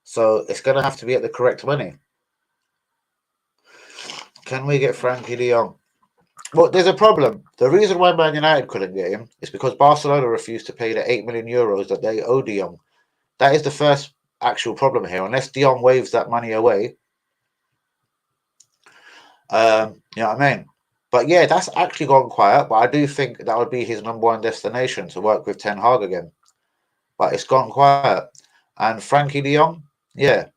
So it's going to have to be at the correct money. Can we get Frankie de Jong? Well, there's a problem. The reason why Man United couldn't get him is because Barcelona refused to pay the 8 million euros that they owe de Jong. That is the first actual problem here. Unless de Jong waves that money away, you know what I mean? But yeah, that's actually gone quiet. But I do think that would be his number one destination to work with Ten Hag again. But it's gone quiet. And Frankie de Jong, yeah,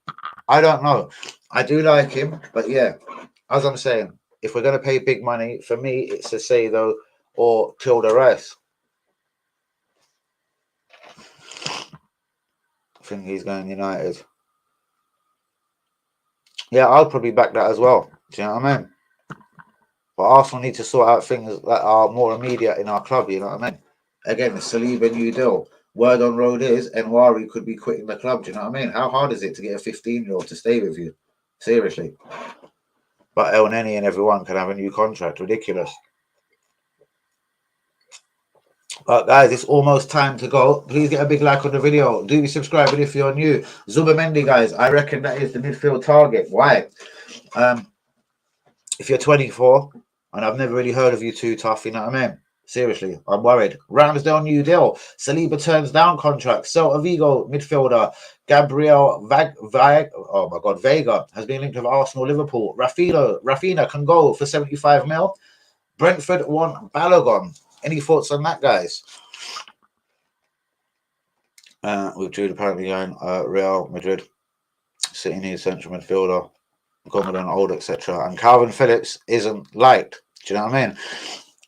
I don't know. I do like him, but yeah, as I'm saying, if we're going to pay big money, for me, it's Caicedo or Tilda Rice. I think he's going United. Yeah, I'll probably back that as well. Do you know what I mean? But Arsenal need to sort out things that are more immediate in our club. You know what I mean? Again, the Saliba new deal. Word on road is Enwari could be quitting the club. Do you know what I mean? How hard is it to get a 15-year-old to stay with you? Seriously. But El Neni and everyone can have a new contract. Ridiculous. But guys, it's almost time to go. Please get a big like on the video. Do be subscribing if you're new. Zubimendi, guys, I reckon that is the midfield target. Why? If you're 24, and I've never really heard of you too tough, you know what I mean? Seriously, I'm worried. Ramsdale new deal. Saliba turns down contract. Celta Vigo midfielder Gabriel Vega has been linked with Arsenal, Liverpool. Rafinha can go for 75 mil. Brentford want Balogun. Any thoughts on that, guys? With Jude apparently going Real Madrid. City needs central midfielder. Gomedan, old, etc. And Calvin Phillips isn't liked. Do you know what I mean?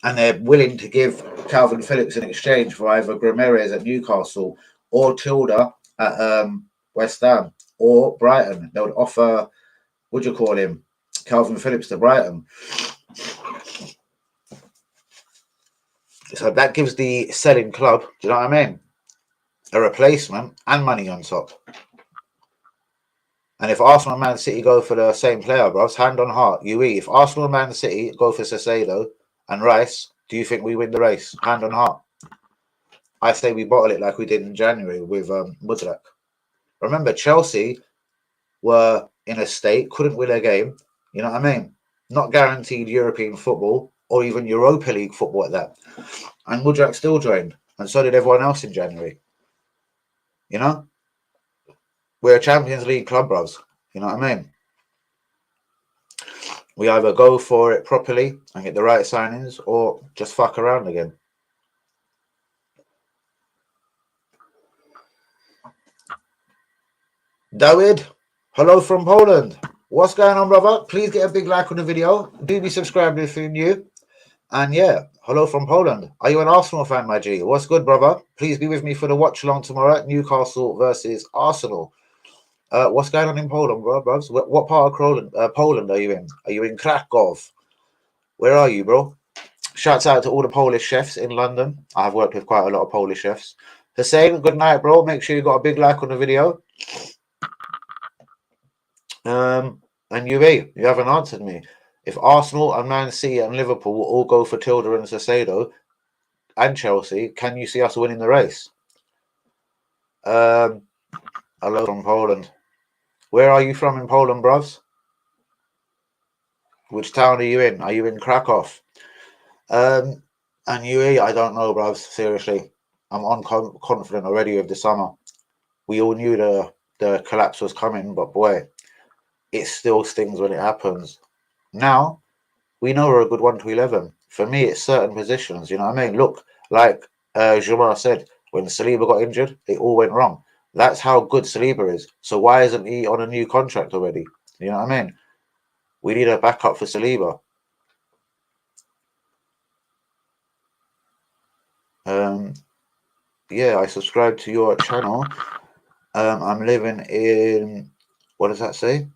And they're willing to give Calvin Phillips in exchange for either Grameres at Newcastle or Tilda at West Ham or Brighton. They would offer, what do you call him, Calvin Phillips to Brighton. So that gives the selling club, do you know what I mean, a replacement and money on top. And if Arsenal and Man City go for the same player, bros, hand on heart, if Arsenal and Man City go for Caicedo and Rice, do you think we win the race? Hand on heart. I say we bottle it like we did in January with Mudrak. Remember, Chelsea were in a state, couldn't win a game. You know what I mean? Not guaranteed European football or even Europa League football at that. And Mudrak still joined. And so did everyone else in January. You know? We're a Champions League club, bros. You know what I mean? We either go for it properly and get the right signings, or just fuck around again. David, hello from Poland. What's going on, brother? Please get a big like on the video. Do be subscribed if you're new. And yeah, hello from Poland. Are you an Arsenal fan, my G? What's good, brother? Please be with me for the watch along tomorrow. Newcastle versus Arsenal. What's going on in Poland, bro, bros? What part of Poland are you in? Are you in Krakow? Where are you, bro? Shouts out to all the Polish chefs in London. I have worked with quite a lot of Polish chefs. Hussein, good night, bro. Make sure you got a big like on the video. And you haven't answered me. If Arsenal and Man City and Liverpool all go for Tilda and Sasado and Chelsea, can you see us winning the race? Hello from Poland. Where are you from in Poland, bros? Which town are you in? Are you in Krakow? And UE, I don't know, bros. Seriously, I'm confident already with the summer. We all knew the collapse was coming, but boy, it still stings when it happens. Now, we know we're a good 1 to 11. For me, it's certain positions, you know what I mean? Look, like Jamar said, when Saliba got injured, it all went wrong. That's how good Saliba is. So why isn't he on a new contract already? You know what I mean? We need a backup for Saliba. Yeah, I subscribe to your channel. I'm living in, what does that say?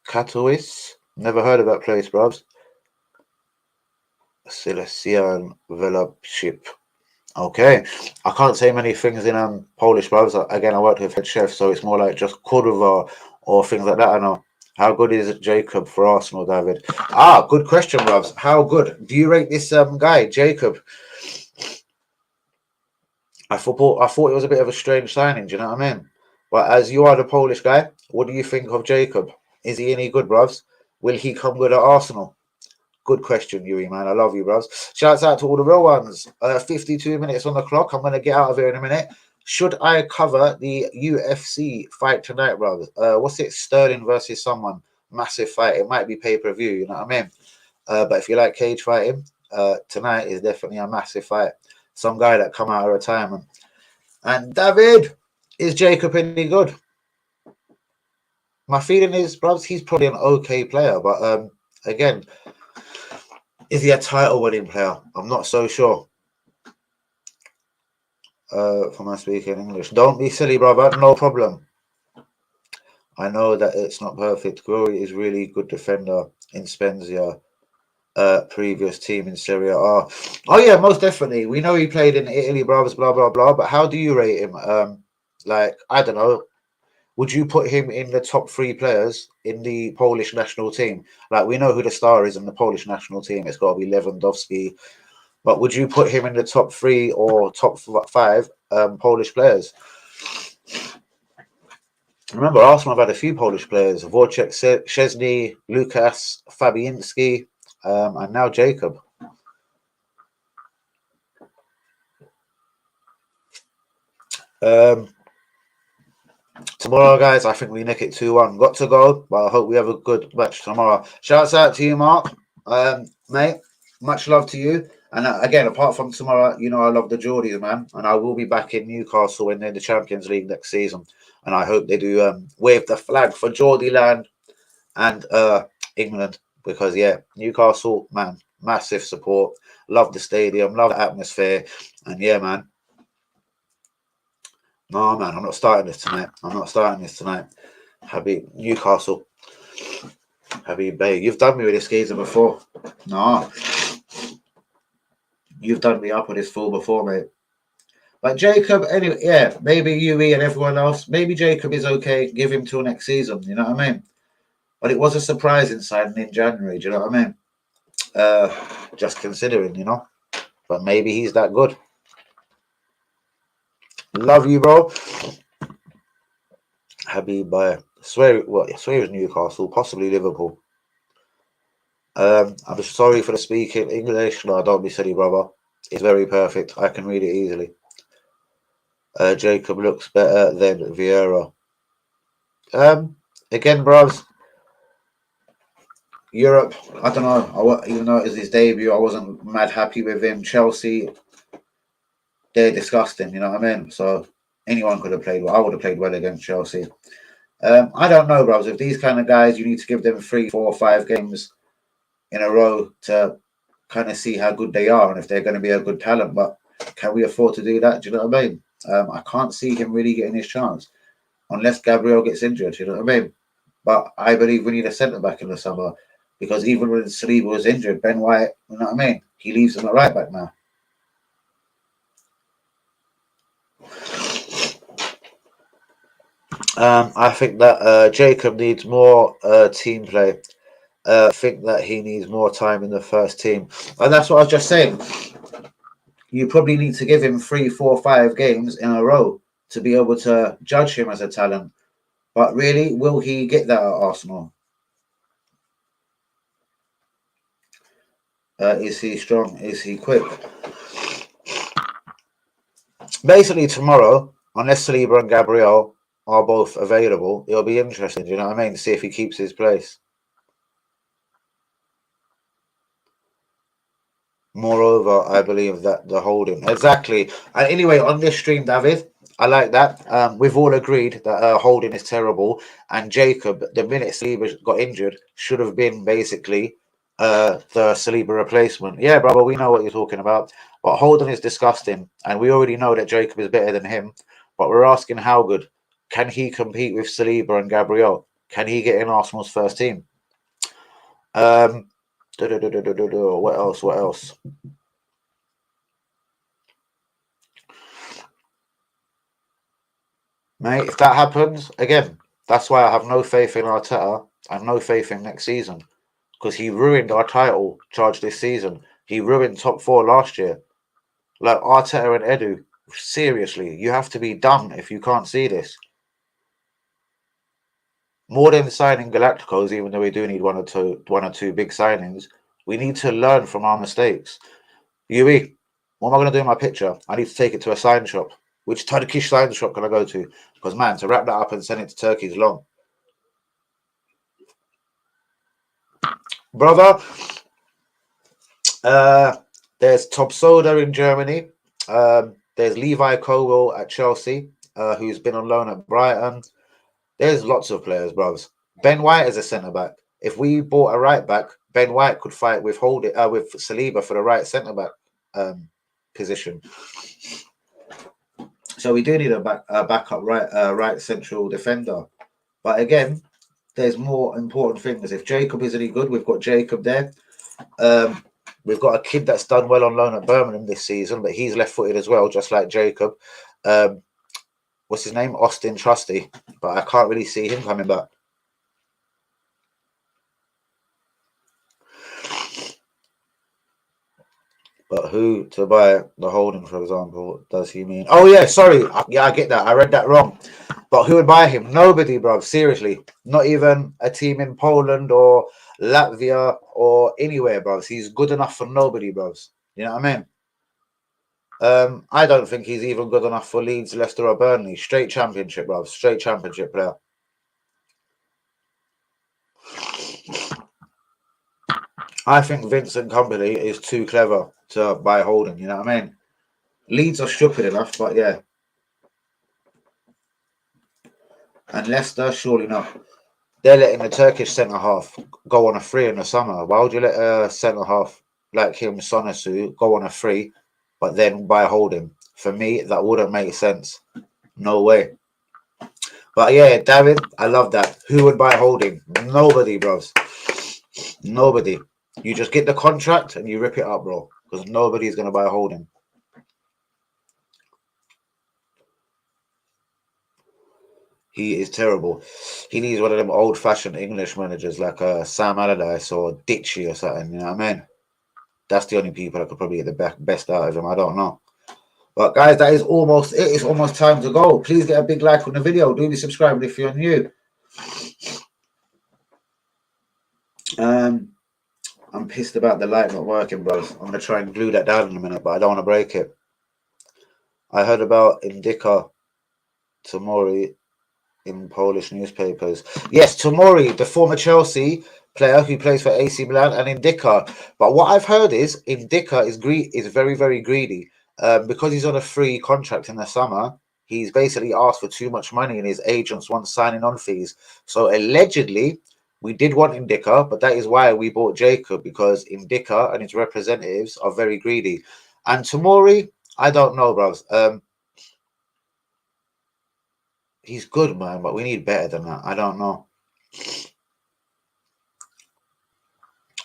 Katowice? Never heard of that place, bruvs. Silesian Fellowship. Okay, I can't say many things in Polish, bruvs. Again, I worked with head chef, so it's more like just Cordova or things like that. I know. How good is Jacob for Arsenal, David? Good question, bruvs. How good do you rate this guy, Jacob? I thought it was a bit of a strange signing. Do you know what I mean? But as you are the Polish guy, what do you think of Jacob? Is he any good, bruvs? Will he come good at Arsenal? Good question, Yuri, man. I love you, bros. Shouts out to all the real ones. 52 minutes on the clock. I'm going to get out of here in a minute. Should I cover the UFC fight tonight, brother? What's it? Sterling versus someone. Massive fight. It might be pay-per-view, you know what I mean? But if you like cage fighting, tonight is definitely a massive fight. Some guy that come out of retirement. And David, is Jacob any good? My feeling is, bros, he's probably an okay player. But again, is he a title-winning player? I'm not so sure. For my speaking English. Don't be silly, brother. No problem. I know that it's not perfect. Glory is really good defender in Spezia. Previous team in Serie A. Oh yeah, most definitely. We know he played in Italy, brothers, blah blah blah. But how do you rate him? Like I don't know. Would you put him in the top 3 players in the Polish national team? Like we know who the star is in the Polish national team. It's got to be Lewandowski. But would you put him in the top 3 or top 5 Polish players? Remember, Arsenal have had a few Polish players: Wojciech Szczesny, Lukas Fabianski, and now Jacob. Tomorrow, guys, I think we nick it 2-1. Got to go, but I hope we have a good match tomorrow. Shouts out to you, Mark. Mate, much love to you. And again, apart from tomorrow, you know I love the Geordies, man. And I will be back in Newcastle when they're in the Champions League next season. And I hope they do wave the flag for Geordie land and England. Because, yeah, Newcastle, man, massive support. Love the stadium, love the atmosphere. And, yeah, man. No, man, I'm not starting this tonight. Habib, Newcastle. Habib Bay. You've done me with this geezer before. No. You've done me up with this fool before, mate. But Jacob, anyway, yeah, maybe UE and everyone else, maybe Jacob is okay. Give him till next season, you know what I mean? But it was a surprising signing in January, do you know what I mean? Just considering, you know. But maybe he's that good. Love you, bro. Habib, I swear it was Newcastle, possibly Liverpool. I'm sorry for the speaking English. No, don't be silly, brother. It's very perfect. I can read it easily. Jacob looks better than Vieira. Again, bros, Europe. I don't know. Even though it was his debut, I wasn't mad happy with him. Chelsea, they're disgusting. You know what I mean? So anyone could have played well. I would have played well against Chelsea. I don't know, bros. With these kind of guys, you need to give them 3, 4, 5 games in a row to kind of see how good they are and if they're going to be a good talent. But can we afford to do that? Do you know what I mean? I can't see him really getting his chance unless Gabriel gets injured. You know what I mean? But I believe we need a centre back in the summer because even when Saliba was injured, Ben White, you know what I mean? He leaves him at right back now. I think that Jacob needs more team play. I think that he needs more time in the first team. And that's what I was just saying. You probably need to give him 3, 4, 5 games in a row to be able to judge him as a talent. But really, will he get that at Arsenal? Is he strong? Is he quick? Basically, tomorrow, unless Saliba and Gabriel are both available, it'll be interesting. Do you know what I mean? To see if he keeps his place. Moreover, I believe that the holding exactly. And anyway, on this stream, David, I like that. We've all agreed that holding is terrible, and Jacob, the minute Saliba got injured, should have been basically the Saliba replacement. Yeah, brother, we know what you're talking about. But holding is disgusting, and we already know that Jacob is better than him. But we're asking how good can he compete with Saliba and Gabriel? Can he get in Arsenal's first team? What else? What else? Mate, if that happens, again, that's why I have no faith in Arteta and no faith in next season. Because he ruined our title charge this season. He ruined top 4 last year. Like Arteta and Edu, seriously, you have to be dumb if you can't see this. More than signing Galacticos, even though we do need one or two big signings, we need to learn from our mistakes. Yui, what am I going to do in my picture? I need to take it to a sign shop. Which Turkish sign shop can I go to? Because, man, to wrap that up and send it to Turkey is long. Brother, there's Top Soda in Germany. There's Levi Colwill at Chelsea, who's been on loan at Brighton. There's lots of players, bros. Ben White is a centre back. If we bought a right back, Ben White could fight with with Saliba for the right centre back position. So we do need a backup right central defender. But again, there's more important things. If Jacob is any good, we've got Jacob there. We've got a kid that's done well on loan at Birmingham this season, but he's left-footed as well, just like Jacob. What's his name? Austin Trusty. But I can't really see him coming back. But who to buy the holding, for example, does he mean? Oh, yeah, sorry. Yeah, I get that. I read that wrong. But who would buy him? Nobody, bro. Seriously. Not even a team in Poland or Latvia or anywhere, bro. He's good enough for nobody, bro. You know what I mean? I don't think he's even good enough for Leeds, Leicester or Burnley. Straight championship, bro. Straight championship player. I think Vincent Company is too clever to buy holding. You know what I mean? Leeds are stupid enough, but yeah. And Leicester, surely not. They're letting the Turkish centre half go on a free in the summer. Why would you let a centre half like him, Sonasu, go on a free, but then buy holding? For me, that wouldn't make sense. No way. But yeah, David, I love that. Who would buy holding? Nobody, bros. Nobody. You just get the contract and you rip it up, bro. Because nobody's going to buy holding. He is terrible. He needs one of them old-fashioned English managers like Sam Allardyce or Ditchy or something. You know what I mean? That's the only people that could probably get the best out of him. I don't know. But guys, that is almost it. It's almost time to go. Please get a big like on the video. Do be subscribed if you're new. I'm pissed about the light not working, bros. I'm going to try and glue that down in a minute, but I don't want to break it. I heard about Indica Tomori. in Polish newspapers. Yes, Tomori, the former Chelsea player who plays for AC Milan, and Indika. But what I've heard is Indika is very, very greedy. Because he's on a free contract in the summer, he's basically asked for too much money and his agents want signing on fees. So allegedly, we did want Indika, but that is why we bought Jacob, because Indika and his representatives are very greedy. And Tomori, I don't know, bros. He's good, man, but we need better than that. I don't know.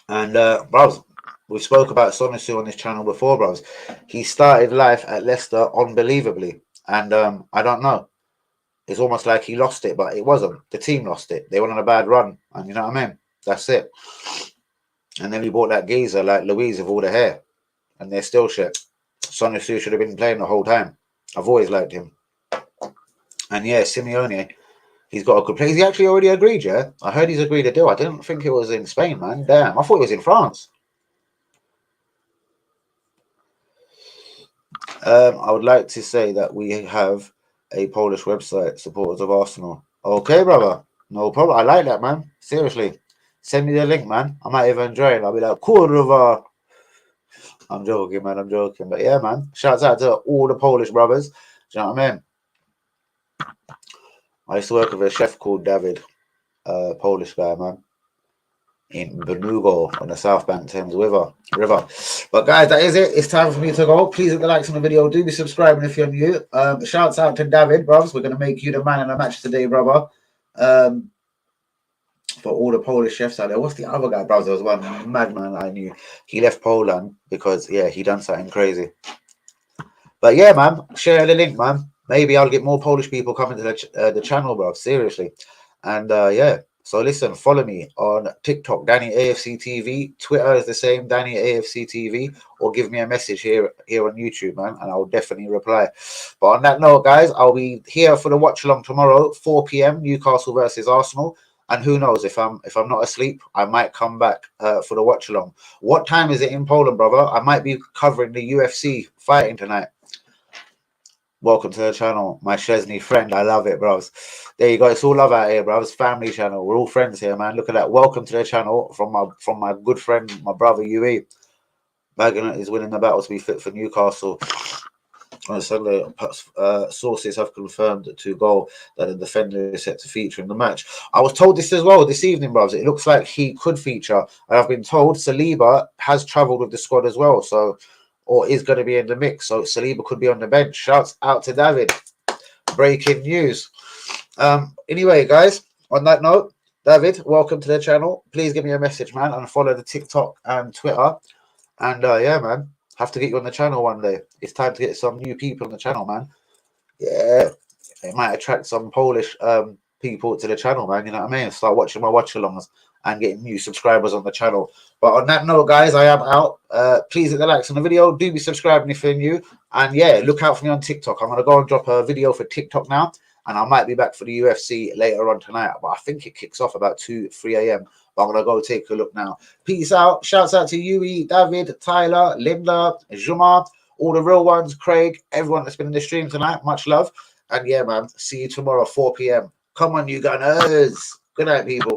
And bros, we spoke about Sonisu on this channel before, bros. He started life at Leicester unbelievably, and I don't know. It's almost like he lost it, but it wasn't. The team lost it. They went on a bad run, and you know what I mean. That's it. And then we bought that geezer like Louise with all the hair, and they're still shit. Sonisu should have been playing the whole time. I've always liked him. And yeah, Simeone, he's got a good place. He actually already agreed, yeah? I heard he's agreed to do. I didn't think it was in Spain, man. Damn, I thought it was in France. I would like to say that we have a Polish website, supporters of Arsenal. Okay, brother. No problem. I like that, man. Seriously. Send me the link, man. I might even join. I'll be like, Kurwa. I'm joking, man. I'm joking. But yeah, man. Shouts out to all the Polish brothers. Do you know what I mean? I used to work with a chef called David, Polish guy, man, in Benugo on the South Bank Thames River. But guys, that is it. It's time for me to go. Please hit the likes on the video. Do be subscribing if you're new. Shouts out to David, bros. We're gonna make you the man in the match today, brother. For all the Polish chefs out there. What's the other guy, bros? There was one madman I knew. He left Poland because he done something crazy. But yeah, man, share the link, man. Maybe I'll get more Polish people coming to the channel, bro. Seriously. And yeah. So listen, follow me on TikTok, Danny AFC TV. Twitter is the same, Danny AFC TV. Or give me a message here on YouTube, man, and I'll definitely reply. But on that note, guys, I'll be here for the watch along tomorrow, 4 p.m. Newcastle versus Arsenal. And who knows, if I'm not asleep, I might come back for the watch along. What time is it in Poland, brother? I might be covering the UFC fighting tonight. Welcome to the channel, my Chesney friend. I love it, bros. There you go. It's all love out here, bros. Family channel. We're all friends here, man. Look at that. Welcome to the channel from my good friend, my brother UE. Magnus is winning the battle to be fit for Newcastle. On Sunday, sources have confirmed to Goal that the defender is set to feature in the match. I was told this as well this evening, bros. It looks like he could feature. And I've been told Saliba has travelled with the squad as well, so or is going to be in the mix. So Saliba could be on the bench. Shouts out to David. Breaking news. Anyway, guys, on that note, David, welcome to the channel. Please give me a message, man, and follow the TikTok and Twitter. And yeah, man, have to get you on the channel one day. It's time to get some new people on the channel, man. Yeah, it might attract some Polish people to the channel, man. You know what I mean? Start watching my watch-alongs and getting new subscribers on the channel. But on that note, guys, I am out. Please hit the likes on the video. Do be subscribing if you're new. And yeah, look out for me on TikTok. I'm going to go and drop a video for TikTok now. And I might be back for the UFC later on tonight. But I think it kicks off about 2, 3 a.m. But I'm going to go take a look now. Peace out. Shouts out to Yui, David, Tyler, Linda, Juma, all the real ones, Craig, everyone that's been in the stream tonight. Much love. And yeah, man, see you tomorrow, 4 p.m. Come on, you gunners. Good night, people.